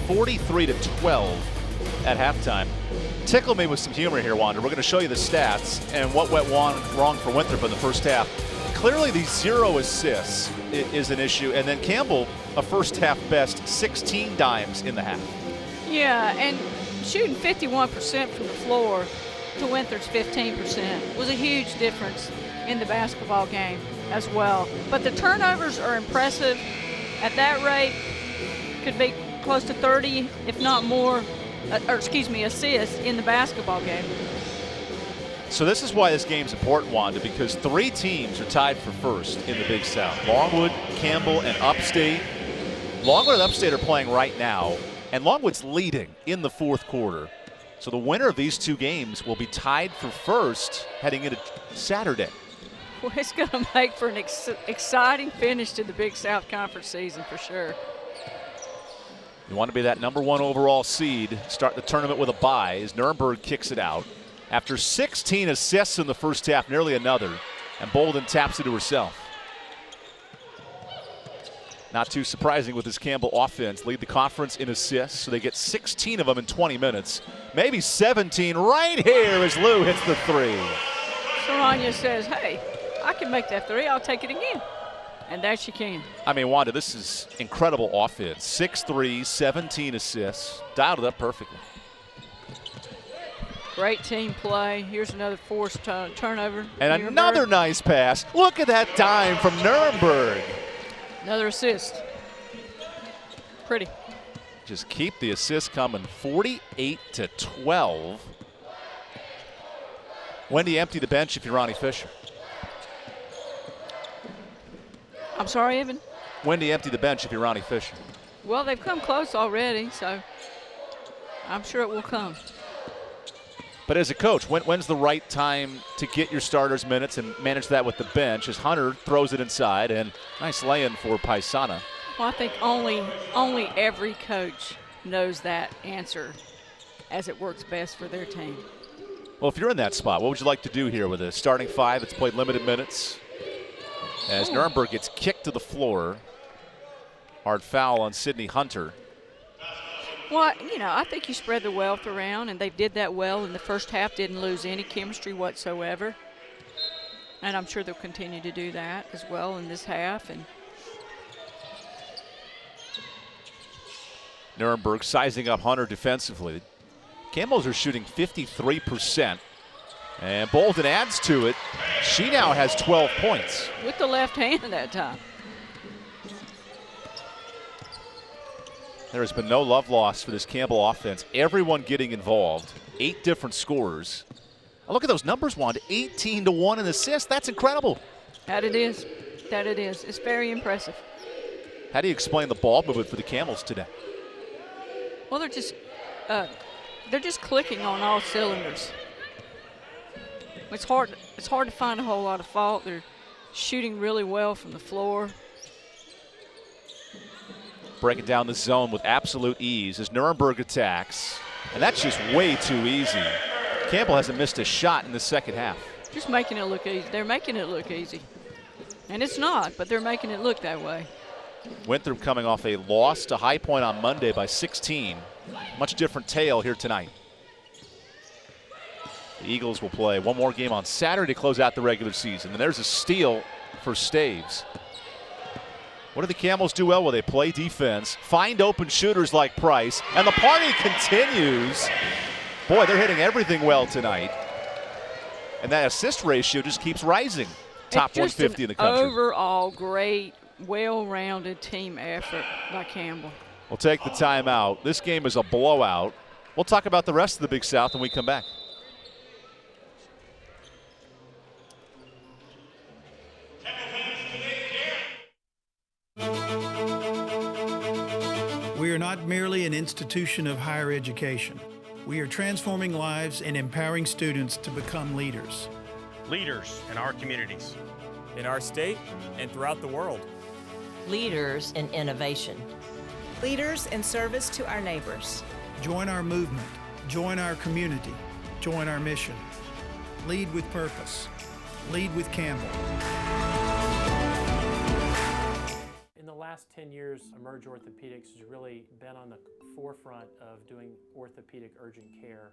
43-12 at halftime. Tickle me with some humor here, Wanda. We're going to show you the stats and what went wrong for Winthrop in the first half. Clearly, the 0 assists is an issue, and then Campbell, a first half best, 16 dimes in the half. Yeah, and shooting 51% from the floor to Winthrop's 15% was a huge difference in the basketball game as well. But the turnovers are impressive. At that rate, could be close to 30, if not more, assists in the basketball game. So this is why this game's important, Wanda, because 3 teams are tied for first in the Big South. Longwood, Campbell, and Upstate. Longwood and Upstate are playing right now, and Longwood's leading in the fourth quarter. So the winner of these 2 games will be tied for first heading into Saturday. Well, it's going to make for an exciting finish to the Big South Conference season for sure. You want to be that #1 overall seed, start the tournament with a bye as Nuremberg kicks it out. After 16 assists in the first half, nearly another, and Bolden taps it to herself. Not too surprising with this Campbell offense. Lead the conference in assists, so they get 16 of them in 20 minutes. Maybe 17 right here as Lou hits the 3. Saranya says, hey, I can make that 3. I'll take it again. And that she can. I mean, Wanda, this is incredible offense. 6 threes, 17 assists. Dialed it up perfectly. Great team play. Here's another forced turnover. And another nice pass. Look at that dime from Nuremberg. Another assist. Pretty. Just keep the assists coming. 48-12. When do you empty the bench if you're Ronnie Fisher? I'm sorry, Evan? When do you empty the bench if you're Ronnie Fisher? Well, they've come close already, so I'm sure it will come. But as a coach, when's the right time to get your starters minutes and manage that with the bench as Hunter throws it inside, and nice lay-in for Paisana. Well, I think only every coach knows that answer as it works best for their team. Well, if you're in that spot, what would you like to do here with a starting 5 that's played limited minutes? As Nuremberg gets kicked to the floor. Hard foul on Sydney Hunter. Well, I think you spread the wealth around, and they did that well in the first half, didn't lose any chemistry whatsoever. And I'm sure they'll continue to do that as well in this half. And Nuremberg sizing up Hunter defensively. Campbell's are shooting 53%. And Bolden adds to it. She now has 12 points. With the left hand that time. There has been no love lost for this Campbell offense. Everyone getting involved. 8 different scorers. Look at those numbers, Wanda. 18-1 in assists. That's incredible. That it is. That it is. It's very impressive. How do you explain the ball movement for the Camels today? Well, they're just clicking on all cylinders. It's hard to find a whole lot of fault. They're shooting really well from the floor. Breaking down the zone with absolute ease as Nuremberg attacks. And that's just way too easy. Campbell hasn't missed a shot in the second half. Just making it look easy. They're making it look easy. And it's not, but they're making it look that way. Winthrop coming off a loss to High Point on Monday by 16. Much different tale here tonight. The Eagles will play one more game on Saturday to close out the regular season. And there's a steal for Staves. What do the Camels do well? Well, they play defense, find open shooters like Price, and the party continues. Boy, they're hitting everything well tonight. And that assist ratio just keeps rising. Top 150 in the country. Overall great, well-rounded team effort by Campbell. We'll take the timeout. This game is a blowout. We'll talk about the rest of the Big South when we come back. We are not merely an institution of higher education. We are transforming lives and empowering students to become leaders. Leaders in our communities, in our state, and throughout the world. Leaders in innovation. Leaders in service to our neighbors. Join our movement. Join our community. Join our mission. Lead with purpose. Lead with Campbell. In the last 10 years, Emerge Orthopedics has really been on the forefront of doing orthopedic urgent care.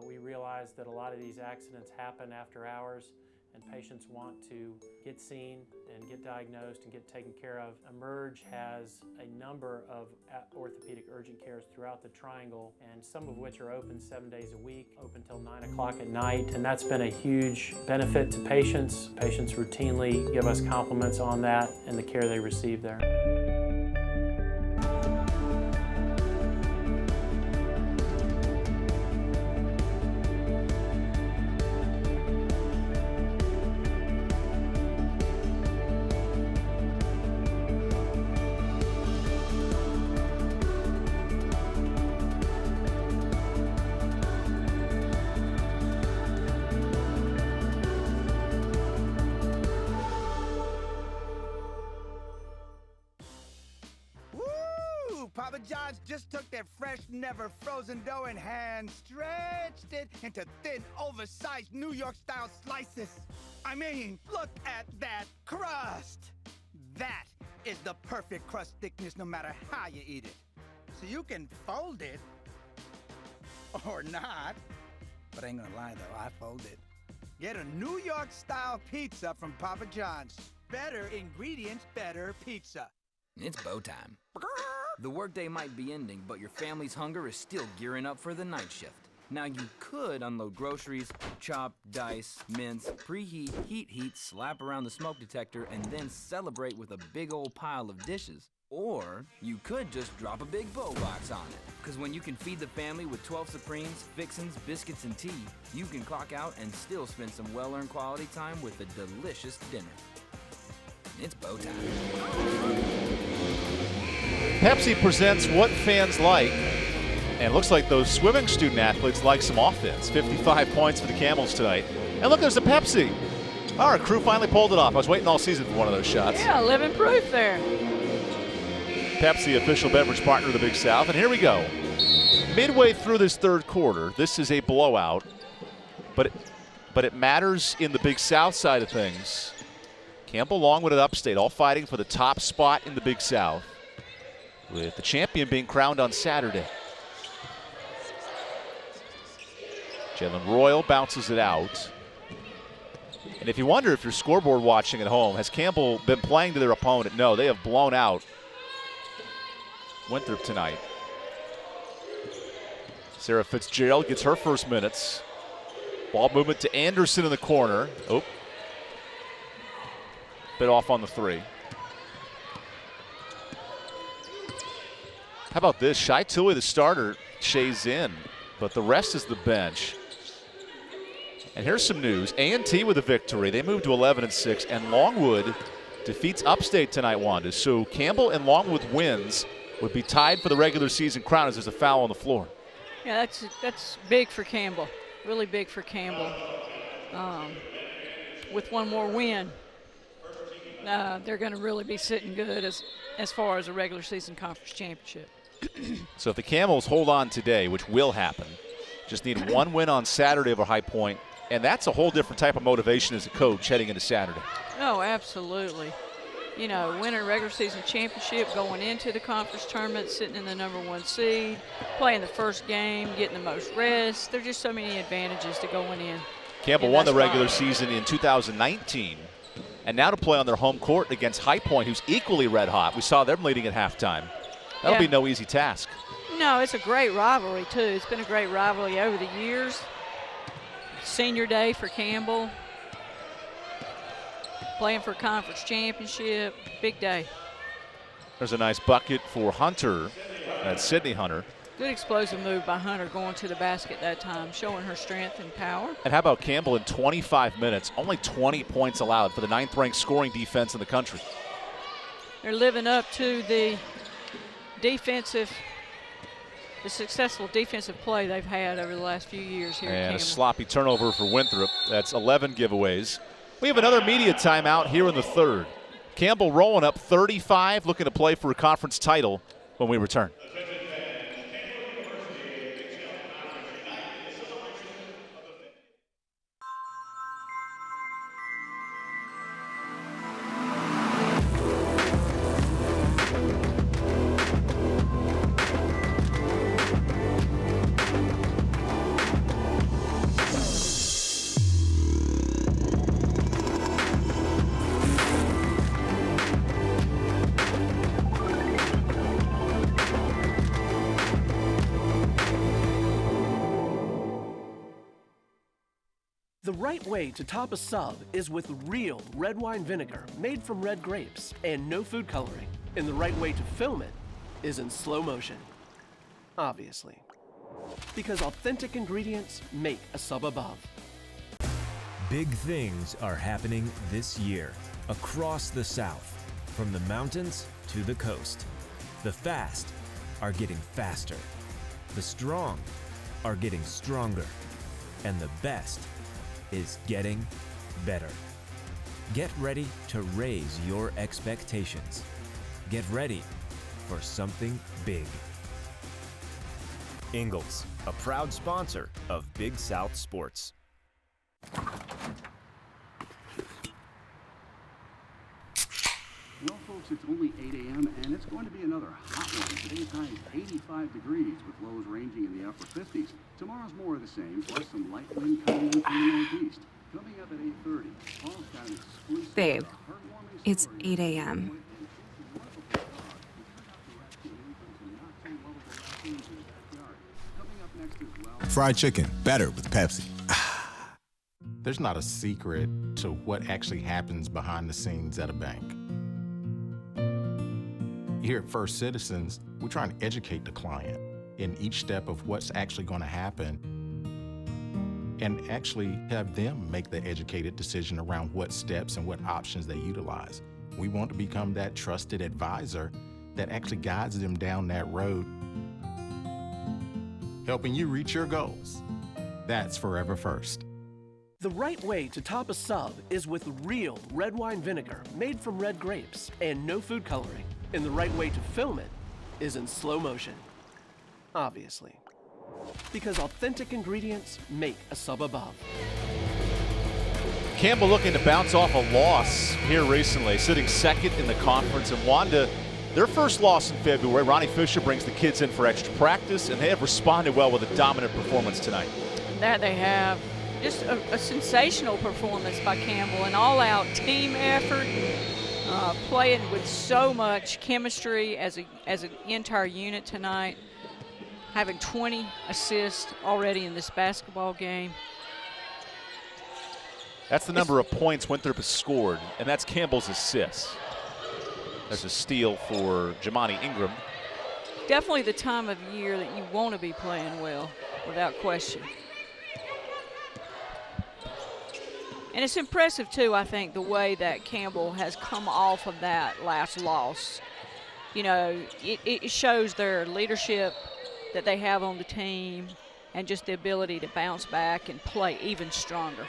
We realize that a lot of these accidents happen after hours, and patients want to get seen and get diagnosed and get taken care of. Emerge has a number of orthopedic urgent cares throughout the Triangle, and some of which are open 7 days a week, open till 9 o'clock at night, and that's been a huge benefit to patients. Patients routinely give us compliments on that and the care they receive there. Papa John's just took their fresh, never frozen dough and hand stretched it into thin, oversized New York-style slices. I mean, look at that crust. That is the perfect crust thickness no matter how you eat it. So you can fold it or not. But I ain't gonna lie though, I fold it. Get a New York-style pizza from Papa John's. Better ingredients, better pizza. It's bow time. The workday might be ending, but your family's hunger is still gearing up for the night shift. Now you could unload groceries, chop, dice, mince, preheat, heat, slap around the smoke detector, and then celebrate with a big old pile of dishes. Or you could just drop a big bow box on it. Because when you can feed the family with 12 Supremes, fixins, biscuits, and tea, you can clock out and still spend some well-earned quality time with a delicious dinner. It's bow time. Pepsi presents what fans like, and it looks like those swimming student athletes like some offense. 55 points for the Camels tonight. And look, there's a Pepsi. Our crew finally pulled it off. I was waiting all season for one of those shots. Yeah, living proof there. Pepsi, official beverage partner of the Big South. And here we go. Midway through this third quarter, this is a blowout, but it matters in the Big South side of things. Campbell, Longwood, and Upstate all fighting for the top spot in the Big South, with the champion being crowned on Saturday. Jalen Royal bounces it out. And if you wonder if you're scoreboard watching at home, has Campbell been playing to their opponent? No, they have blown out Winthrop tonight. Sarah Fitzgerald gets her first minutes. Ball movement to Anderson in the corner. Oh, bit off on the three. How about this? Shai Tilley, the starter, shays in, but the rest is the bench. And here's some news. A&T with a victory. They moved to 11-6, and Longwood defeats Upstate tonight, Wanda. So Campbell and Longwood wins would be tied for the regular season crown as there's a foul on the floor. Yeah, that's big for Campbell. Really big for Campbell. With one more win, they're going to really be sitting good as far as a regular season conference championship. So if the Camels hold on today, which will happen, just need one win on Saturday over High Point, and that's a whole different type of motivation as a coach heading into Saturday. Oh, absolutely. You know, winning a regular season championship, going into the conference tournament, sitting in the #1 seed, playing the first game, getting the most rest. There's just so many advantages to going in. Campbell won the regular season in 2019, and now to play on their home court against High Point, who's equally red hot. We saw them leading at halftime. That'll be no easy task. No, it's a great rivalry, too. It's been a great rivalry over the years. Senior day for Campbell. Playing for a conference championship. Big day. There's a nice bucket for Hunter. That's Sydney Hunter. Good explosive move by Hunter going to the basket that time, showing her strength and power. And how about Campbell in 25 minutes? Only 20 points allowed for the 9th-ranked scoring defense in the country. They're living up to the successful defensive play they've had over the last few years here at Campbell. And a sloppy turnover for Winthrop. That's 11 giveaways. We have another media timeout here in the third. Campbell rolling up 35, looking to play for a conference title when we return. The right way to top a sub is with real red wine vinegar made from red grapes and no food coloring. And the right way to film it is in slow motion. Obviously. Because authentic ingredients make a sub above. Big things are happening this year across the South, from the mountains to the coast. The fast are getting faster. The strong are getting stronger. And the best is getting better. Get ready to raise your expectations. Get ready for something big. Ingalls, a proud sponsor of Big South Sports. Well, folks, it's only 8 a.m. and it's going to be another hot one. Today's high is 85 degrees with lows ranging in the upper 50s. Tomorrow's more of the same, plus some light wind coming in from the northeast. Coming up at 8:30, Paul's got an exclusive... Babe, it's 8 a.m. Fried chicken, better with Pepsi. There's not a secret to what actually happens behind the scenes at a bank. Here at First Citizens, we're trying to educate the client in each step of what's actually going to happen and actually have them make the educated decision around what steps and what options they utilize. We want to become that trusted advisor that actually guides them down that road, helping you reach your goals. That's Forever First. The right way to top a sub is with real red wine vinegar made from red grapes and no food coloring. And the right way to film it is in slow motion. Obviously. Because authentic ingredients make a sub above. Campbell looking to bounce off a loss here recently, sitting second in the conference. And Wanda, their first loss in February. Ronnie Fisher brings the kids in for extra practice, and they have responded well with a dominant performance tonight. That they have. Just a sensational performance by Campbell, an all-out team effort, playing with so much chemistry as an entire unit tonight, having 20 assists already in this basketball game. That's the number of points Winthrop has scored, and that's Campbell's assists. There's a steal for Jamani Ingram. Definitely the time of year that you want to be playing well, without question. And it's impressive, too, I think, the way that Campbell has come off of that last loss. You know, it shows their leadership that they have on the team and just the ability to bounce back and play even stronger.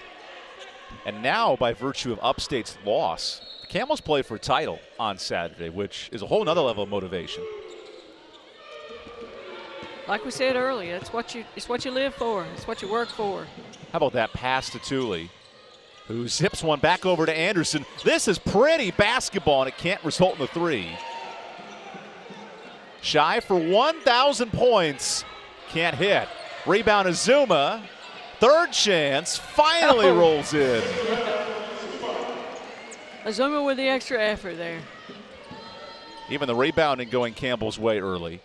And now, by virtue of Upstate's loss, Campbell's played for a title on Saturday, which is a whole nother level of motivation. Like we said earlier, it's what you live for. It's what you work for. How about that pass to Thule, who zips one back over to Anderson. This is pretty basketball, and it can't result in the three. Shy for 1,000 points. Can't hit. Rebound Azuma. Third chance. Finally rolls in. Azuma with the extra effort there. Even the rebounding going Campbell's way early.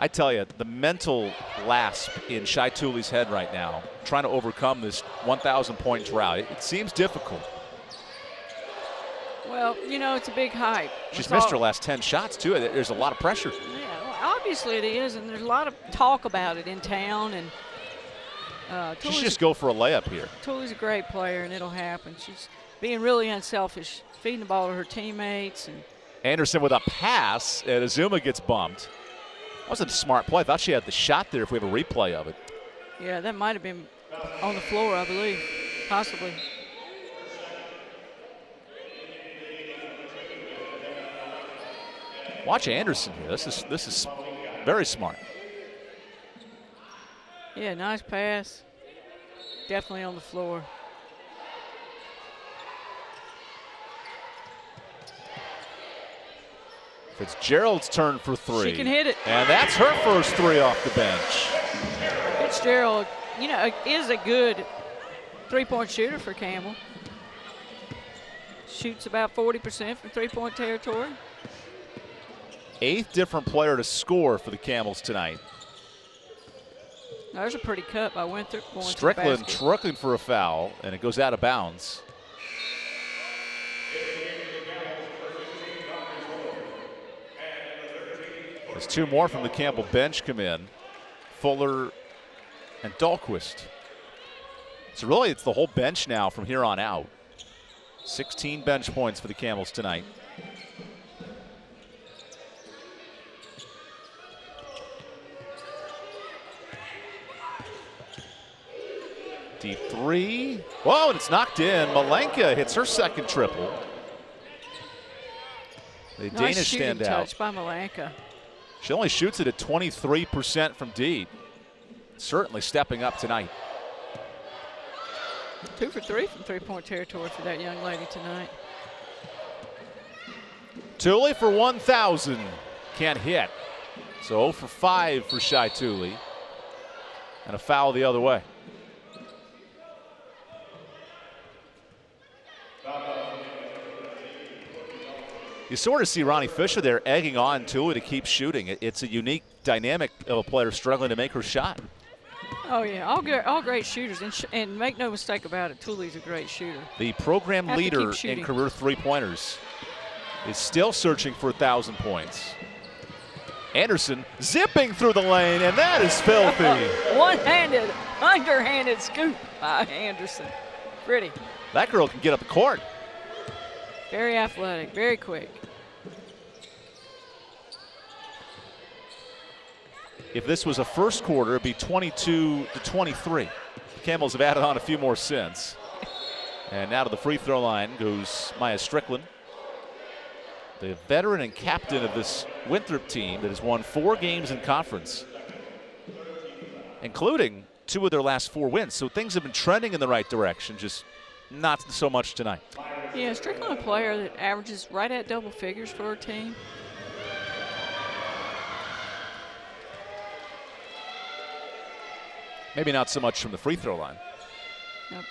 I tell you, the mental grasp in Shai Thule's head right now, trying to overcome this 1,000-point drought, it seems difficult. Well, you know, it's a big hype. She's missed her last 10 shots, too. There's a lot of pressure. Yeah, well, obviously it is, and there's a lot of talk about it in town. And she should just go for a layup here. Thule's a great player, and it'll happen. She's being really unselfish, feeding the ball to her teammates. And Anderson with a pass, and Azuma gets bumped. That wasn't a smart play. I thought she had the shot there if we have a replay of it. Yeah, that might have been on the floor, I believe, possibly. Watch Anderson here. This is very smart. Yeah, nice pass. Definitely on the floor. Fitzgerald's turn for three. She can hit it. And that's her first three off the bench. Fitzgerald, you know, is a good three-point shooter for Campbell. Shoots about 40% from three-point territory. 8th different player to score for the Camels tonight. There's a pretty cut by Winthrop going Strickland to the basket. trucking for a foul, and it goes out of bounds. There's two more from the Campbell bench come in, Fuller and Dahlquist. So really it's the whole bench now from here on out. 16 bench points for the Camels tonight. Deep three. Whoa, and it's knocked in. Malenka hits her second triple. The Nice Danish shooting stand out. touch by Malenka. She only shoots it at 23% from deep. Certainly stepping up tonight. 2 for 3 from three-point territory for that young lady tonight. Tooley for 1,000. Can't hit. So 0 for 5 for Shai Tooley. And a foul the other way. You sort of see Ronnie Fisher there egging on Tooley to keep shooting. It's a unique dynamic of a player struggling to make her shot. Oh, yeah, all great shooters. And make no mistake about it, Tooley's a great shooter. The program Have to keep leader in shooting. career three-pointers is still searching for 1,000 points. Anderson zipping through the lane, and that is filthy. One-handed, underhanded scoop by Anderson. Pretty. That girl can get up the court. Very athletic, very quick. If this was a first quarter, it'd be 22-23. The Camels have added on a few more since. And now to the free throw line goes Maya Strickland, the veteran and captain of this Winthrop team that has won 4 games in conference, including 2 of their last 4 wins. So things have been trending in the right direction, just not so much tonight. Yeah, Strickland a player that averages right at double figures for her team. Maybe not so much from the free throw line. Yep.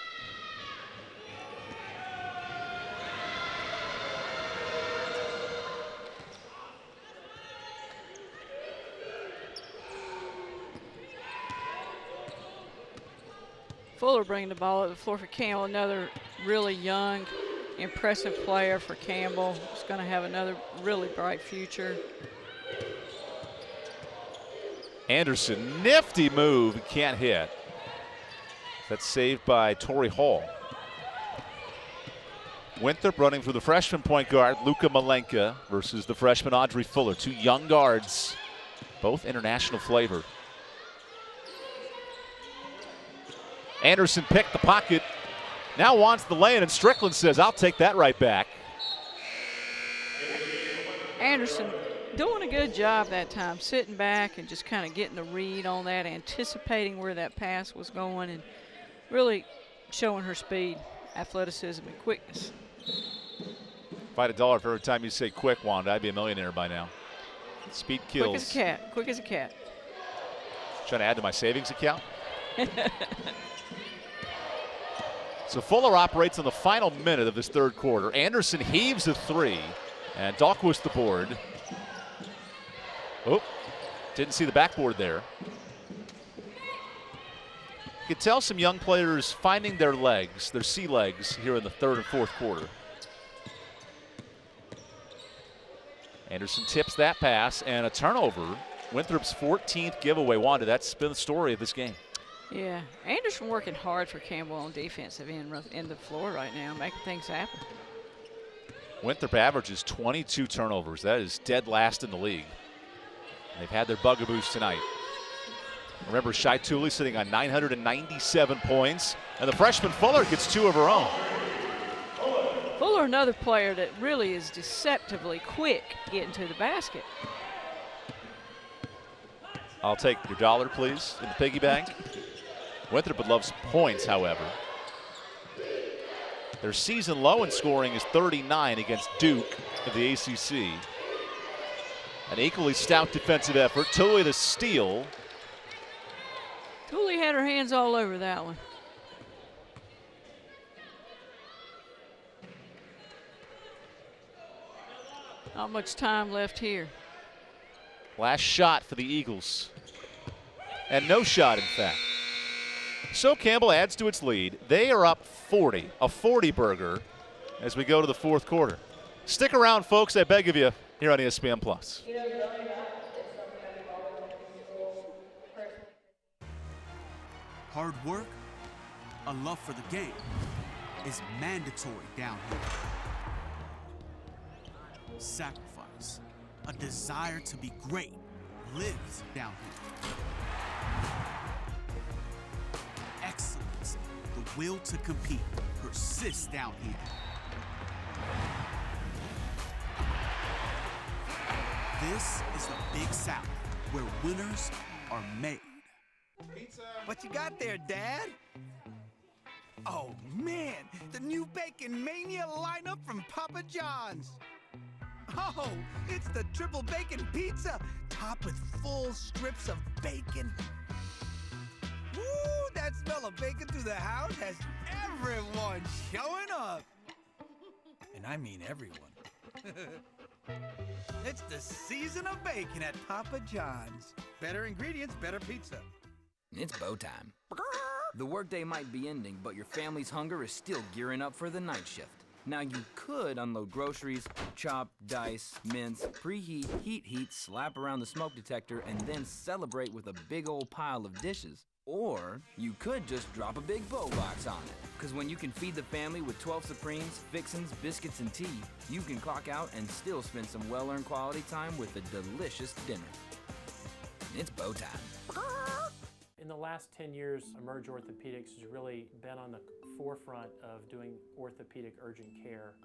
Fuller bringing the ball up the floor for Campbell, another really young, impressive player for Campbell. He's going to have another really bright future. Anderson, nifty move, can't hit. That's saved by Torrey Hall. Winthrop running for the freshman point guard, Luka Malenka, versus the freshman Audrey Fuller. 2 young guards, both international flavor. Anderson picked the pocket, now wants the lay-in, and Strickland says, I'll take that right back. Anderson doing a good job that time, sitting back and just kind of getting the read on that, anticipating where that pass was going, and really showing her speed, athleticism, and quickness. If I had $1 for every time you say quick, Wanda, I'd be a millionaire by now. Speed kills. Quick as a cat, quick as a cat. Trying to add to my savings account. So Fuller operates in the final minute of this third quarter. Anderson heaves a 3, and Dahlquist the board. Oh, didn't see the backboard there. You can tell some young players finding their legs, their sea legs, here in the third and fourth quarter. Anderson tips that pass, and a turnover. Winthrop's 14th giveaway. Wanda, that's been the story of this game. Yeah, Anderson working hard for Campbell on defensive end of the floor right now, making things happen. Winthrop averages 22 turnovers. That is dead last in the league. And they've had their bugaboos tonight. Remember, Shai Tooley sitting on 997 points, and the freshman Fuller gets 2 of her own. Fuller, another player that really is deceptively quick getting to the basket. I'll take your $1, please, in the piggy bank. Winthrop loves points, however. Their season low in scoring is 39 against Duke of the ACC. An equally stout defensive effort. Tooley the steal. Tooley had her hands all over that one. Not much time left here. Last shot for the Eagles. and no shot, in fact. So Campbell adds to its lead. They are up 40, a 40 burger, as we go to the fourth quarter. Stick around, folks, I beg of you, here on ESPN+. Hard work, a love for the game, is mandatory down here. Sacrifice, a desire to be great, lives down here. Excellence, the will to compete, persists down here. This is the Big South, where winners are made. Pizza. What you got there, Dad? Oh, man, the new Bacon Mania lineup from Papa John's. Oh, it's the triple bacon pizza, topped with full strips of bacon. Woo, that smell of bacon through the house has everyone showing up. And I mean everyone. It's the season of bacon at Papa John's. Better ingredients, better pizza. It's bow time. The workday might be ending, but your family's hunger is still gearing up for the night shift. Now you could unload groceries, chop, dice, mince, preheat, heat, slap around the smoke detector, and then celebrate with a big old pile of dishes. Or you could just drop a big bow box on it. Because when you can feed the family with 12 Supremes, fixins, biscuits, and tea, you can clock out and still spend some well-earned quality time with a delicious dinner. It's bow time. In the last 10 years, Emerge Orthopedics has really been on the forefront of doing orthopedic urgent care.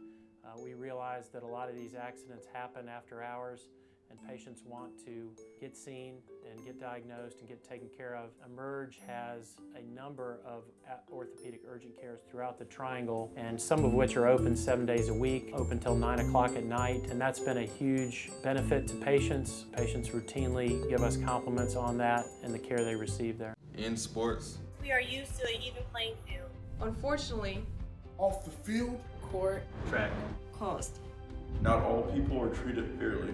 We realize that a lot of these accidents happen after hours, and patients want to get seen and get diagnosed and get taken care of. Emerge has a number of orthopedic urgent cares throughout the Triangle, and some of which are open 7 days a week, open till 9 o'clock at night, and that's been a huge benefit to patients. Patients routinely give us compliments on that and the care they receive there. In sports, we are used to an even playing field. Unfortunately, off the field, court, track, coast, not all people are treated fairly.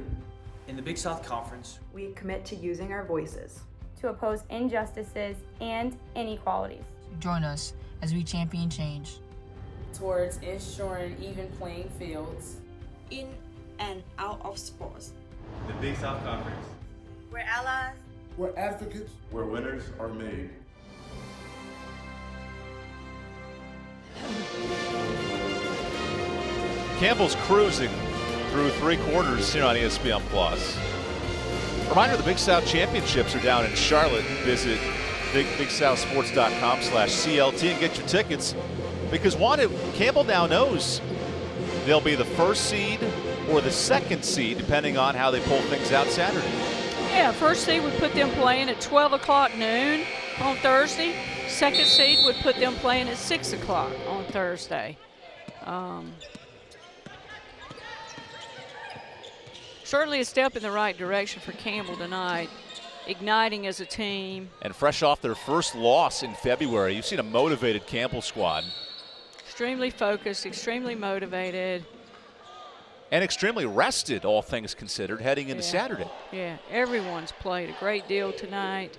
In the Big South Conference, we commit to using our voices to oppose injustices and inequalities. Join us as we champion change towards ensuring even playing fields in and out of sports. The Big South Conference, we're allies, we're advocates, where winners are made. Campbell's cruising through three quarters here on ESPN+. Reminder, the Big South Championships are down in Charlotte. Visit BigSouthSports.com/CLT and get your tickets, because Campbell now knows they'll be the first seed or the second seed, depending on how they pull things out Saturday. Yeah, first seed would put them playing at 12 o'clock noon on Thursday. Second seed would put them playing at 6 o'clock on Thursday. Certainly a step in the right direction for Campbell tonight, igniting as a team. And fresh off their first loss in February, you've seen a motivated Campbell squad. Extremely focused, extremely motivated. And extremely rested, all things considered, heading into Saturday. Yeah, everyone's played a great deal tonight.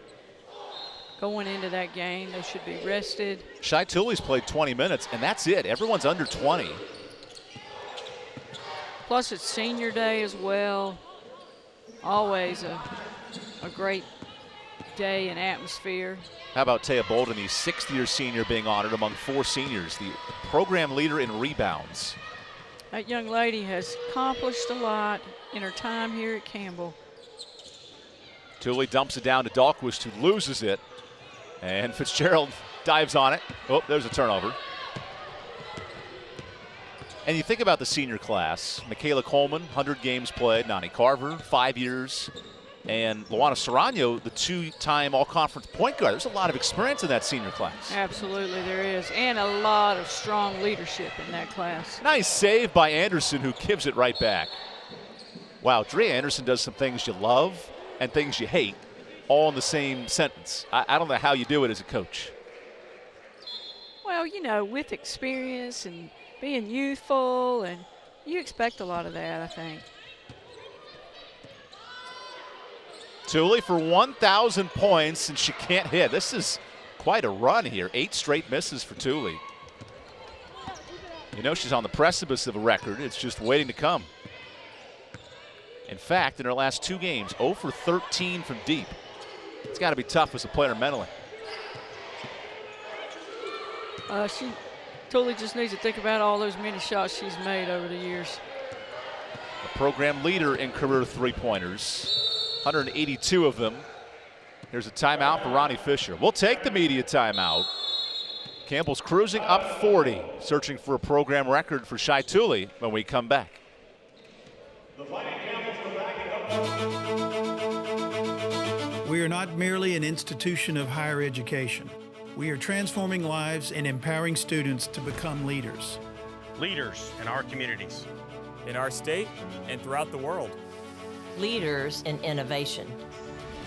Going into that game, they should be rested. Shai Tooley's played 20 minutes, and that's it. Everyone's under 20. Plus, it's senior day as well. Always a great day and atmosphere. How about Taya Bolden, the sixth-year senior, being honored among four seniors, the program leader in rebounds. That young lady has accomplished a lot in her time here at Campbell. Tooley dumps it down to Dahlquist, who loses it. And Fitzgerald dives on it. Oh, there's a turnover. And you think about the senior class. Michaela Coleman, 100 games played. Nani Carver, 5 years. And Luana Serrano, the two-time all-conference point guard. There's a lot of experience in that senior class. Absolutely there is. And a lot of strong leadership in that class. Nice save by Anderson, who gives it right back. Wow, Drea Anderson does some things you love and things you hate all in the same sentence. I don't know how you do it as a coach. Well, you know, with experience and being youthful, and you expect a lot of that, I think. Tooley for 1,000 points, and she can't hit. This is quite a run here. 8 straight misses for Tooley. You know she's on the precipice of a record. It's just waiting to come. In fact, in her last 2 games, 0 for 13 from deep. It's got to be tough as a player mentally. She totally just needs to think about all those many shots she's made over the years. A program leader in career three-pointers, 182 of them. Here's a timeout for Ronnie Fisher. We'll take the media timeout. Campbell's cruising up 40, searching for a program record for Shai Tooley when we come back. We are not merely an institution of higher education. We are transforming lives and empowering students to become leaders. Leaders in our communities, in our state, and throughout the world. Leaders in innovation.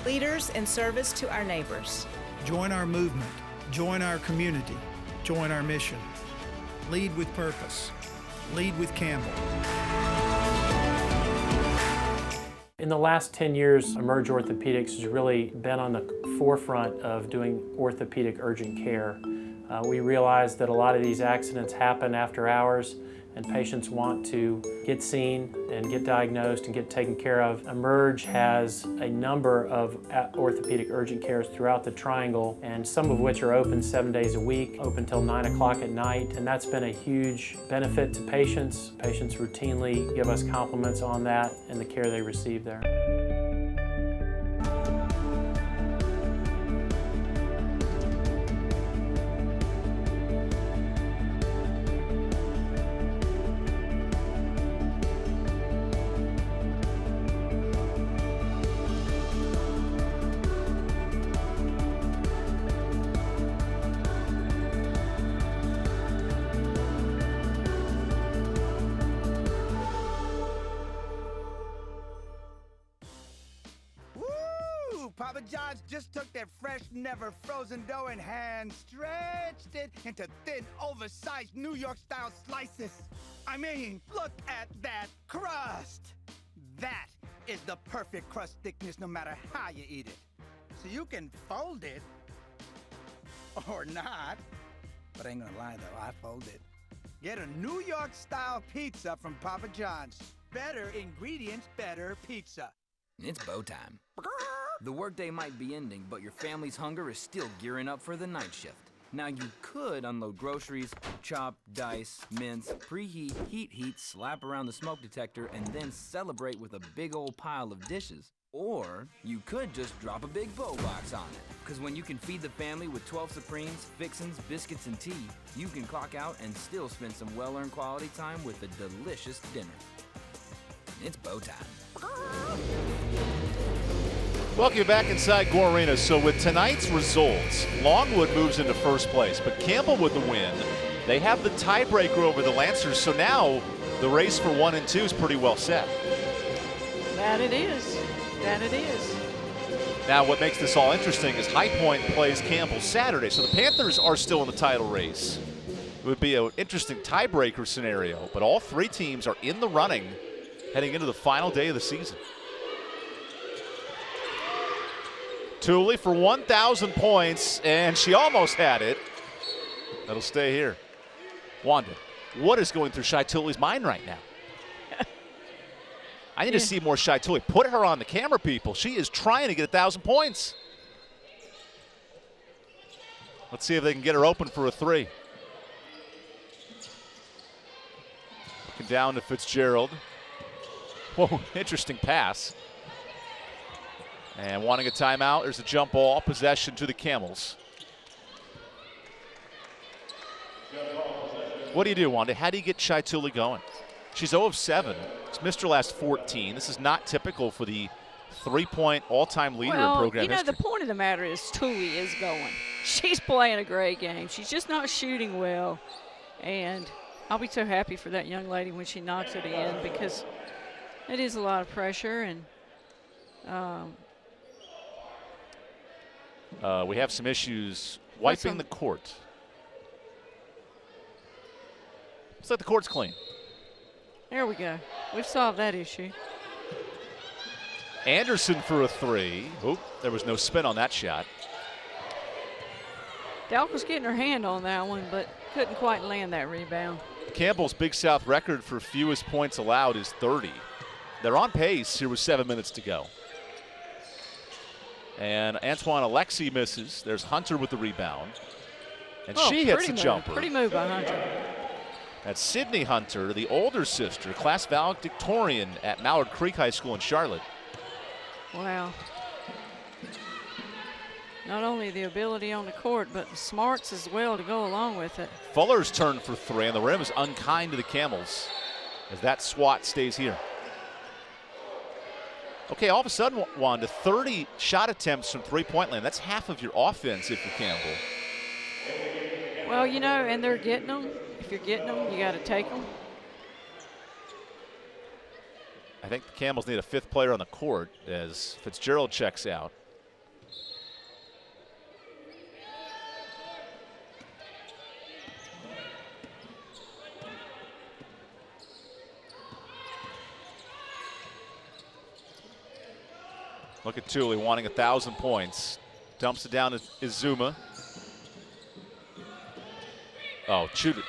Leaders in service to our neighbors. Join our movement. Join our community. Join our mission. Lead with purpose. Lead with Campbell. In the last 10 years, Emerge Orthopedics has really been on the forefront of doing orthopedic urgent care. We realize that a lot of these accidents happen after hours, and patients want to get seen and get diagnosed and get taken care of. Emerge has a number of orthopedic urgent cares throughout the Triangle, and some of which are open 7 days a week, open till 9 o'clock at night, and that's been a huge benefit to patients. Patients routinely give us compliments on that and the care they receive there. Papa John's just took their fresh, never frozen dough and hand stretched it into thin, oversized New York-style slices. I mean, look at that crust. That is the perfect crust thickness no matter how you eat it. So you can fold it or not. But I ain't gonna lie though, I fold it. Get a New York-style pizza from Papa John's. Better ingredients, better pizza. It's bow time. The workday might be ending, but your family's hunger is still gearing up for the night shift. Now you could unload groceries, chop, dice, mince, preheat, heat, slap around the smoke detector, and then celebrate with a big old pile of dishes. Or you could just drop a big bow box on it. Because when you can feed the family with 12 Supremes, fixins, biscuits, and tea, you can clock out and still spend some well-earned quality time with a delicious dinner. It's bow time. Welcome you back inside Gore Arena. So with tonight's results, Longwood moves into first place, but Campbell with the win. They have the tiebreaker over the Lancers, so now the race for 1 and 2 is pretty well set. That it is. That it is. Now what makes this all interesting is High Point plays Campbell Saturday, so the Panthers are still in the title race. It would be an interesting tiebreaker scenario, but all 3 teams are in the running heading into the final day of the season. Tooley for 1,000 points, and she almost had it. That'll stay here. Wanda, what is going through Shai Tooley's mind right now? I need to see more Shai Tooley. Put her on the camera, people. She is trying to get 1,000 points. Let's see if they can get her open for a 3. Looking down to Fitzgerald. Whoa, interesting pass. And wanting a timeout, there's a jump ball, possession to the Camels. What do you do, Wanda? How do you get Shai Tooley going? She's 0 of 7. She's missed her last 14. This is not typical for the 3-point all-time leader in program history. The point of the matter is Tooley is going. She's playing a great game. She's just not shooting well. And I'll be so happy for that young lady when she knocks it in, because it is a lot of pressure. And we have some issues wiping the court. Looks like the court's clean. There we go. We've solved that issue. Anderson for a three. Oop, there was no spin on that shot. Delk was getting her hand on that one, but couldn't quite land that rebound. Campbell's Big South record for fewest points allowed is 30. They're on pace here with 7 minutes to go. And Antoine Alexi misses. There's Hunter with the rebound. And she hits a jumper. Pretty move by Hunter. That's Sydney Hunter, the older sister, class valedictorian at Mallard Creek High School in Charlotte. Wow. Not only the ability on the court, but the smarts as well to go along with it. Fuller's turn for three, and the rim is unkind to the Camels as that swat stays here. Okay, all of a sudden, Wanda, 30 shot attempts from three-point land. That's half of your offense if you're Campbell. Well, you know, and they're getting them. If you're getting them, you got to take them. I think the Camels need a fifth player on the court as Fitzgerald checks out. Look at Thule wanting 1,000 points. Dumps it down to Izuma. Oh, shoot it.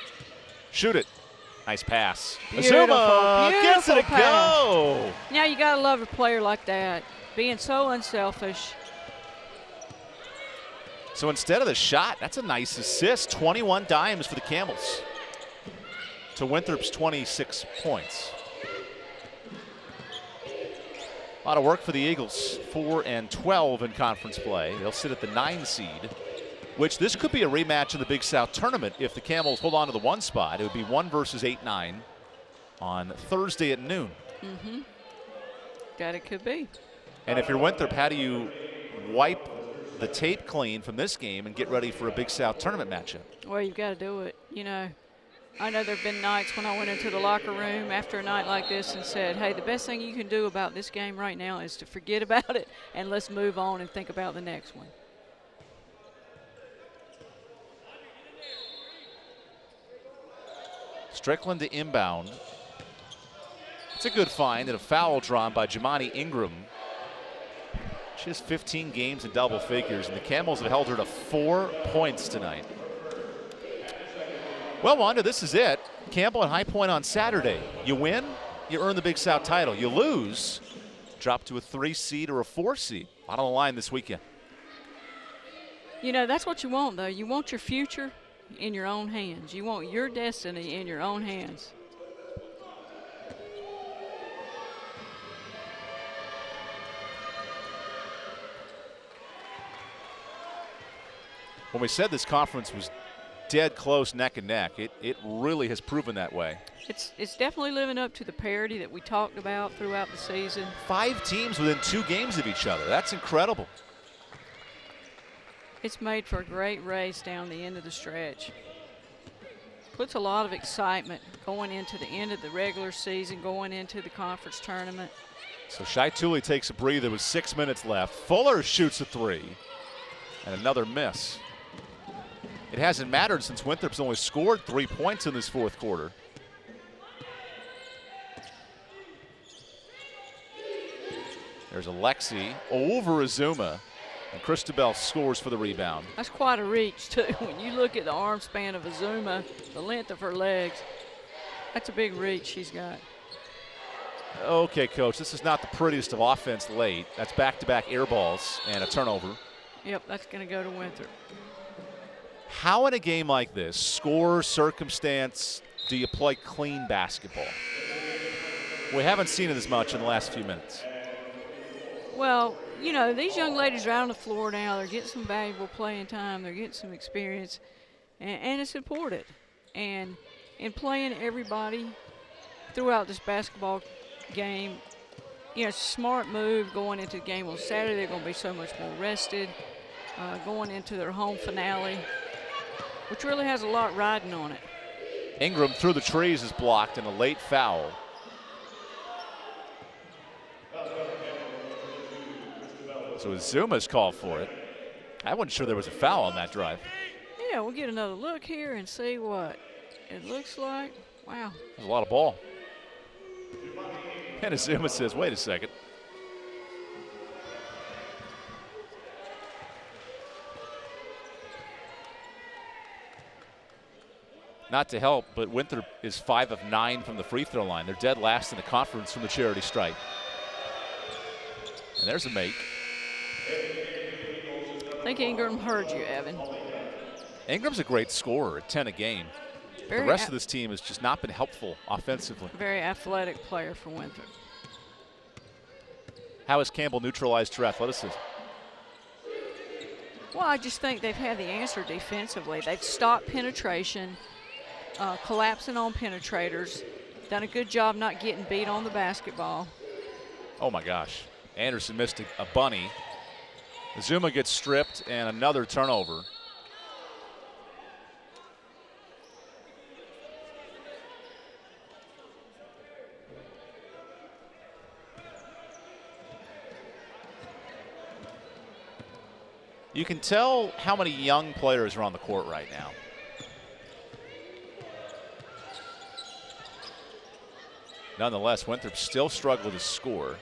Shoot it. Nice pass. Izuma gets it to go. Now you got to love a player like that, being so unselfish. So instead of the shot, that's a nice assist. 21 dimes for the Camels to Winthrop's 26 points. A lot of work for the Eagles, 4-12 in conference play. They'll sit at the 9 seed, which this could be a rematch in the Big South tournament if the Camels hold on to the 1 spot. It would be 1 versus 8-9 on Thursday at noon. Mm-hmm. That it could be. And if you're Winthrop, how do you wipe the tape clean from this game and get ready for a Big South tournament matchup? Well, you've got to do it. You know, I know there have been nights when I went into the locker room after a night like this and said, hey, the best thing you can do about this game right now is to forget about it and let's move on and think about the next one. Strickland to inbound. It's a good find and a foul drawn by Jamani Ingram. She has 15 games in double figures, and the Camels have held her to 4 points tonight. Well, Wanda, this is it. Campbell and High Point on Saturday. You win, you earn the Big South title. You lose, drop to a 3 seed or a 4 seed. A lot on the line this weekend. You know, that's what you want, though. You want your future in your own hands. You want your destiny in your own hands. When we said this conference was dead close, neck and neck, it really has proven that way. It's definitely living up to the parity that we talked about throughout the season. 5 teams within 2 games of each other. That's incredible. It's made for a great race down the end of the stretch. Puts a lot of excitement going into the end of the regular season, going into the conference tournament. So Shai Thule takes a breather with 6 minutes left. Fuller shoots a 3 and another miss. It hasn't mattered since Winthrop's only scored 3 points in this 4th quarter. There's Alexi over Izuma, and Christabel scores for the rebound. That's quite a reach, too. When you look at the arm span of Izuma, the length of her legs, that's a big reach she's got. Okay, Coach, this is not the prettiest of offense late. That's back-to-back air balls and a turnover. Yep, that's going to go to Winthrop. How in a game like this, score, circumstance, do you play clean basketball? We haven't seen it as much in the last few minutes. Well, you know, these young ladies are out on the floor now. They're getting some valuable playing time. They're getting some experience, and it's important. And in playing everybody throughout this basketball game, you know, it's a smart move going into the game on Saturday. They're going to be so much more rested going into their home finale, which really has a lot riding on it. Ingram through the trees is blocked and a late foul. So Izuma's called for it. I wasn't sure there was a foul on that drive. Yeah, we'll get another look here and see what it looks like. Wow. There's a lot of ball. And Izuma says, wait a second. not to help, but Winthrop is 5 of 9 from the free throw line. They're dead last in the conference from the charity stripe. And there's a make. I think Ingram heard you, Evan. Ingram's a great scorer at 10 a game. The rest of this team has just not been helpful offensively. Very athletic player for Winthrop. How has Campbell neutralized her athleticism? Well, I just think they've had the answer defensively. They've stopped penetration, collapsing on penetrators, done a good job not getting beat on the basketball. Oh my gosh. Anderson missed a bunny. Zuma gets stripped and another turnover. You can tell how many young players are on the court right now. Nonetheless, Winthrop still struggled to score.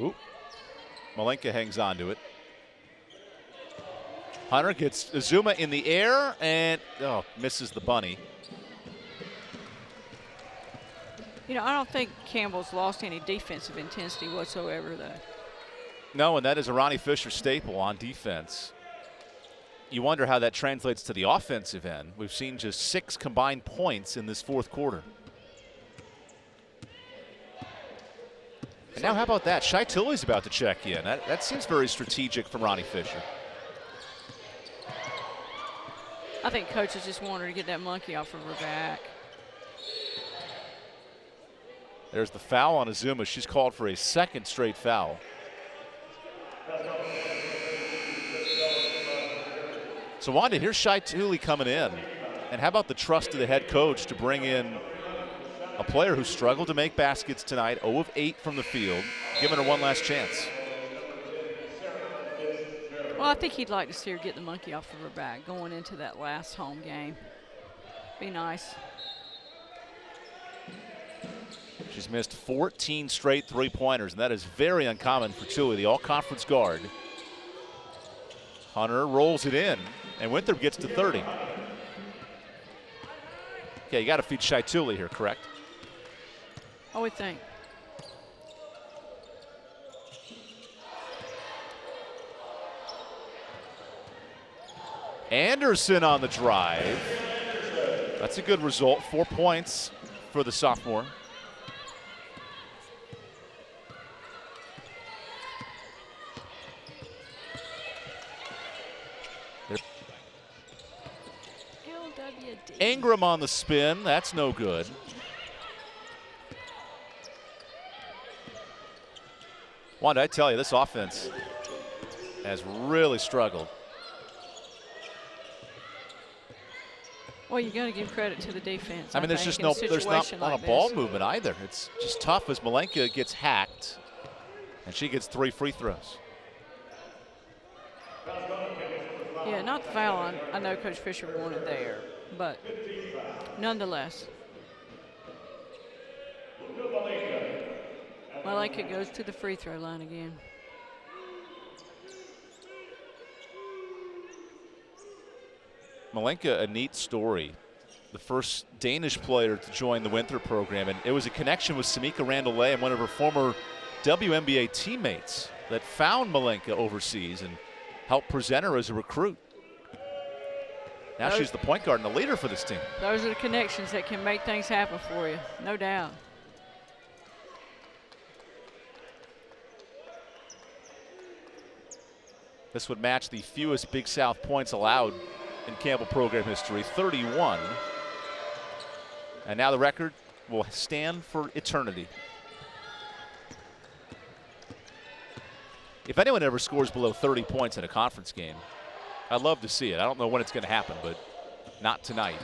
Oop. Malenka hangs on to it. Hunter gets Azuma in the air and misses the bunny. You know, I don't think Campbell's lost any defensive intensity whatsoever, though. No, and that is a Ronnie Fisher staple on defense. You wonder how that translates to the offensive end. We've seen just 6 combined points in this fourth quarter. And now how about that? Shai Tilley's about to check in. That seems very strategic from Ronnie Fisher. I think coaches just wanted to get that monkey off of her back. There's the foul on Azuma. She's called for a second straight foul. So Wanda, here's Shai Tilley coming in. And how about the trust of the head coach to bring in a player who struggled to make baskets tonight, 0 of 8 from the field, giving her one last chance. Well, I think he'd like to see her get the monkey off of her back going into that last home game. Be nice. She's missed 14 straight three-pointers, and that is very uncommon for Tilley, the all-conference guard. Hunter rolls it in, and Winthrop gets to 30. Okay, you got to feed Shai Tilley here, correct? I would think. Anderson on the drive. That's a good result. 4 points for the sophomore. Ingram on the spin. That's no good. Wanda, I tell you, this offense has really struggled. Well, you got to give credit to the defense. I mean, there's just there's not a ball movement either. It's just tough as Malenka gets hacked, and she gets 3 free throws. Yeah, not the foul I know Coach Fisher wanted there, but nonetheless. Malenka goes to the free throw line again. Malenka, a neat story. The first Danish player to join the Winthrop program, and it was a connection with Samika Randall-Lay and one of her former WNBA teammates that found Malenka overseas and helped present her as a recruit. Now she's the point guard and the leader for this team. Those are the connections that can make things happen for you, no doubt. This would match the fewest Big South points allowed in Campbell program history, 31. And now the record will stand for eternity. If anyone ever scores below 30 points in a conference game, I'd love to see it. I don't know when it's going to happen, but not tonight.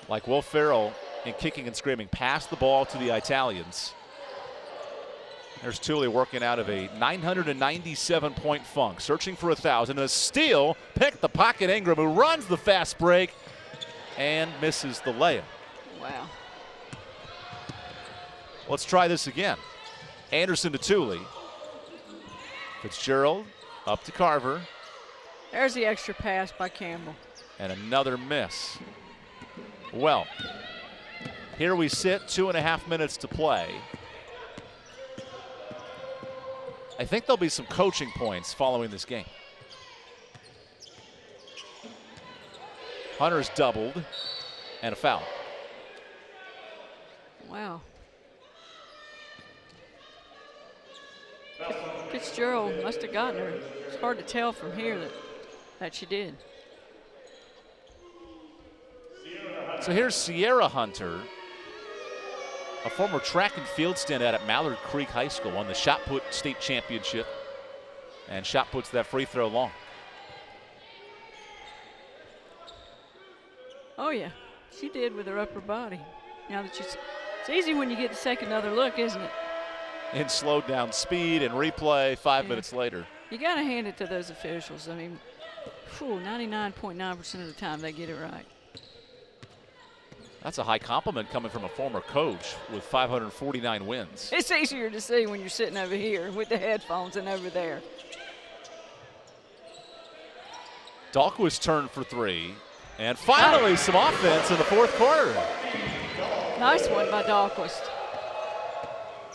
Like Will Ferrell in Kicking and Screaming, pass the ball to the Italians. There's Tilley working out of a 997-point funk, searching for 1,000. A steal, pick the pocket Ingram, who runs the fast break and misses the layup. Wow. Let's try this again. Anderson to Tilley. Fitzgerald up to Carver. There's the extra pass by Campbell. And another miss. Well, here we sit, 2.5 minutes to play. I think there'll be some coaching points following this game. Hunter's doubled and a foul. Wow. Fitzgerald must have gotten her. It's hard to tell from here that she did. So here's Sierra Hunter, a former track and field standout at Mallard Creek High School, won the shot put state championship, and shot puts that free throw long. Oh yeah, she did with her upper body. Now that it's easy when you get to take another look, isn't it? In slowed down speed and replay 5 minutes later. You got to hand it to those officials. I mean, 99.9% of the time they get it right. That's a high compliment coming from a former coach with 549 wins. It's easier to see when you're sitting over here with the headphones than over there. Dahlquist turned for three. And finally some offense in the fourth quarter. Nice one by Dahlquist.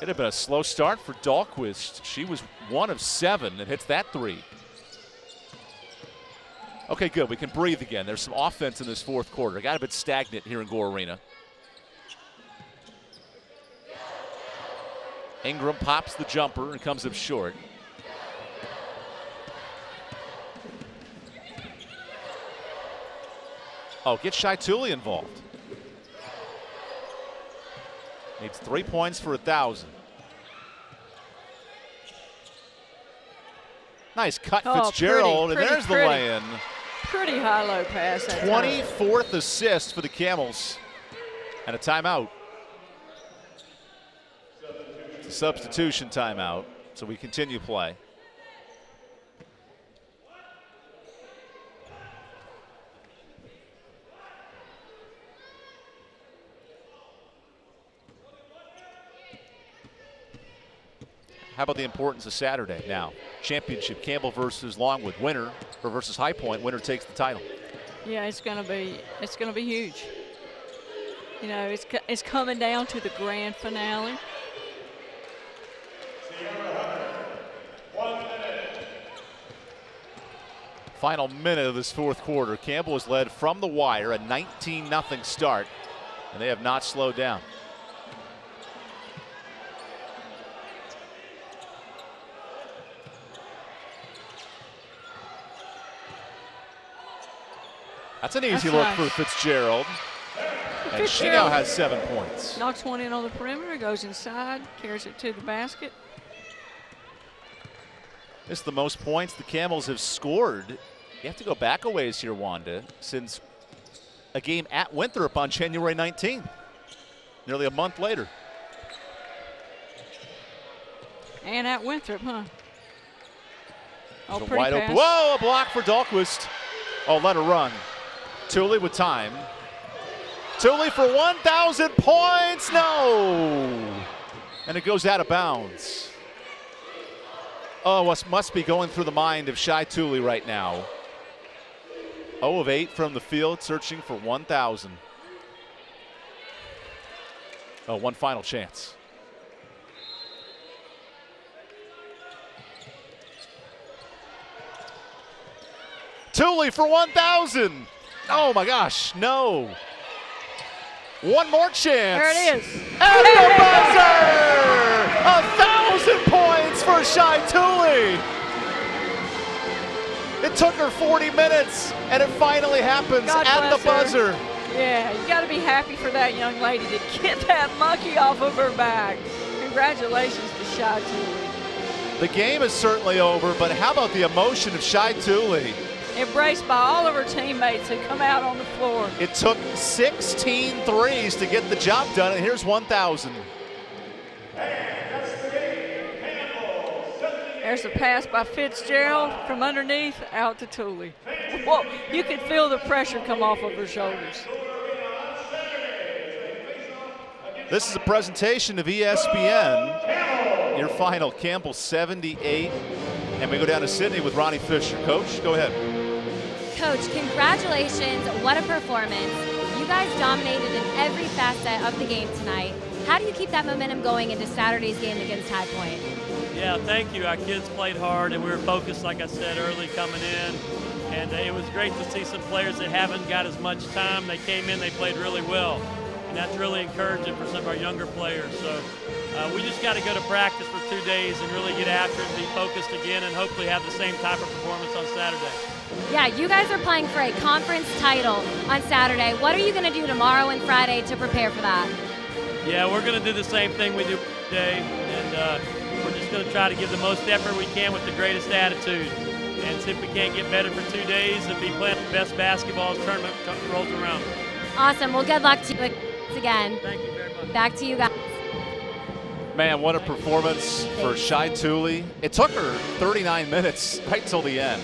It had been a slow start for Dahlquist. She was 1 of 7 and hits that three. Okay, good. We can breathe again. There's some offense in this fourth quarter. It got a bit stagnant here in Gore Arena. Ingram pops the jumper and comes up short. Oh, get Shai Tooley involved. Needs 3 points for 1,000. Nice cut, Fitzgerald, and there's the lay-in. Pretty high-low pass. 24th assist for the Camels, and a timeout. It's a substitution timeout, so we continue play. How about the importance of Saturday now? Championship, Campbell versus Longwood. Winner versus High Point. Winner takes the title. Yeah, it's gonna be huge. You know, it's coming down to the grand finale. Final minute of this fourth quarter. Campbell has led from the wire, a 19-0 start, and they have not slowed down. That's an easy look for Fitzgerald. And she now has 7 points. Knocks one in on the perimeter, goes inside, carries it to the basket. This is the most points the Camels have scored. You have to go back a ways here, Wanda, since a game at Winthrop on January 19th, nearly a month later. And at Winthrop, huh? Oh, so pretty wide pass. open. Whoa, a block for Dahlquist. Oh, let her run. Tooley with time. Tooley for 1,000 points. No! And it goes out of bounds. Oh, what must be going through the mind of Shai Tooley right now. 0 of 8 from the field, searching for 1,000. Oh, one final chance. Tooley for 1,000. Oh my gosh, no. One more chance. There it is. At the buzzer! 1,000 points for Shai Tooley. It took her 40 minutes, and it finally happens at the buzzer. Yeah, you got to be happy for that young lady to get that monkey off of her back. Congratulations to Shai Tooley. The game is certainly over, but how about the emotion of Shai Tooley? Embraced by all of her teammates who come out on the floor. It took 16 threes to get the job done, and here's 1,000. There's a pass by Fitzgerald from underneath out to Tooley. Whoa, you could feel the pressure come off of her shoulders. This is a presentation of ESPN. Your final, Campbell 78. And we go down to Sydney with Ronnie Fisher. Coach, go ahead. Coach, congratulations. What a performance. You guys dominated in every facet of the game tonight. How do you keep that momentum going into Saturday's game against High Point? Yeah, thank you. Our kids played hard, and we were focused, like I said, early coming in. And it was great to see some players that haven't got as much time. They came in, they played really well. And that's really encouraging for some of our younger players. So we just got to go to practice for 2 days and really get after it and be focused again and hopefully have the same type of performance on Saturday. Yeah, you guys are playing for a conference title on Saturday. What are you going to do tomorrow and Friday to prepare for that? Yeah, we're going to do the same thing we do today, and we're just going to try to give the most effort we can with the greatest attitude. And see if we can't get better for 2 days and be playing the best basketball as tournament rolls around. Awesome. Well, good luck to you again. Thank you very much. Back to you guys. Man, what a performance for Shai Thule. It took her 39 minutes right till the end.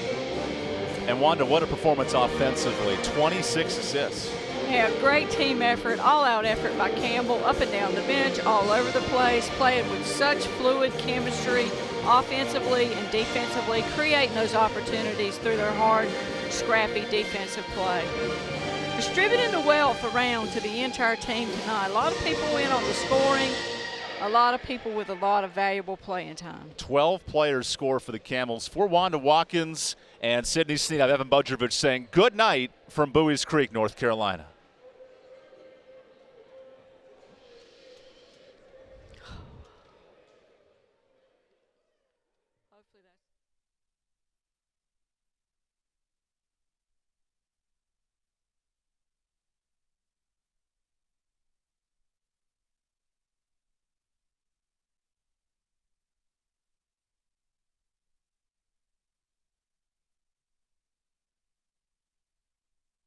And Wanda, what a performance offensively. 26 assists. Yeah, great team effort, all-out effort by Campbell, up and down the bench, all over the place, playing with such fluid chemistry offensively and defensively, creating those opportunities through their hard, scrappy defensive play. Distributing the wealth around to the entire team tonight. A lot of people in on the scoring, a lot of people with a lot of valuable playing time. 12 players score for the Camels. For Wanda Watkins and Sydney Sneed, I have Evan Budrovich saying good night from Bowie's Creek, North Carolina.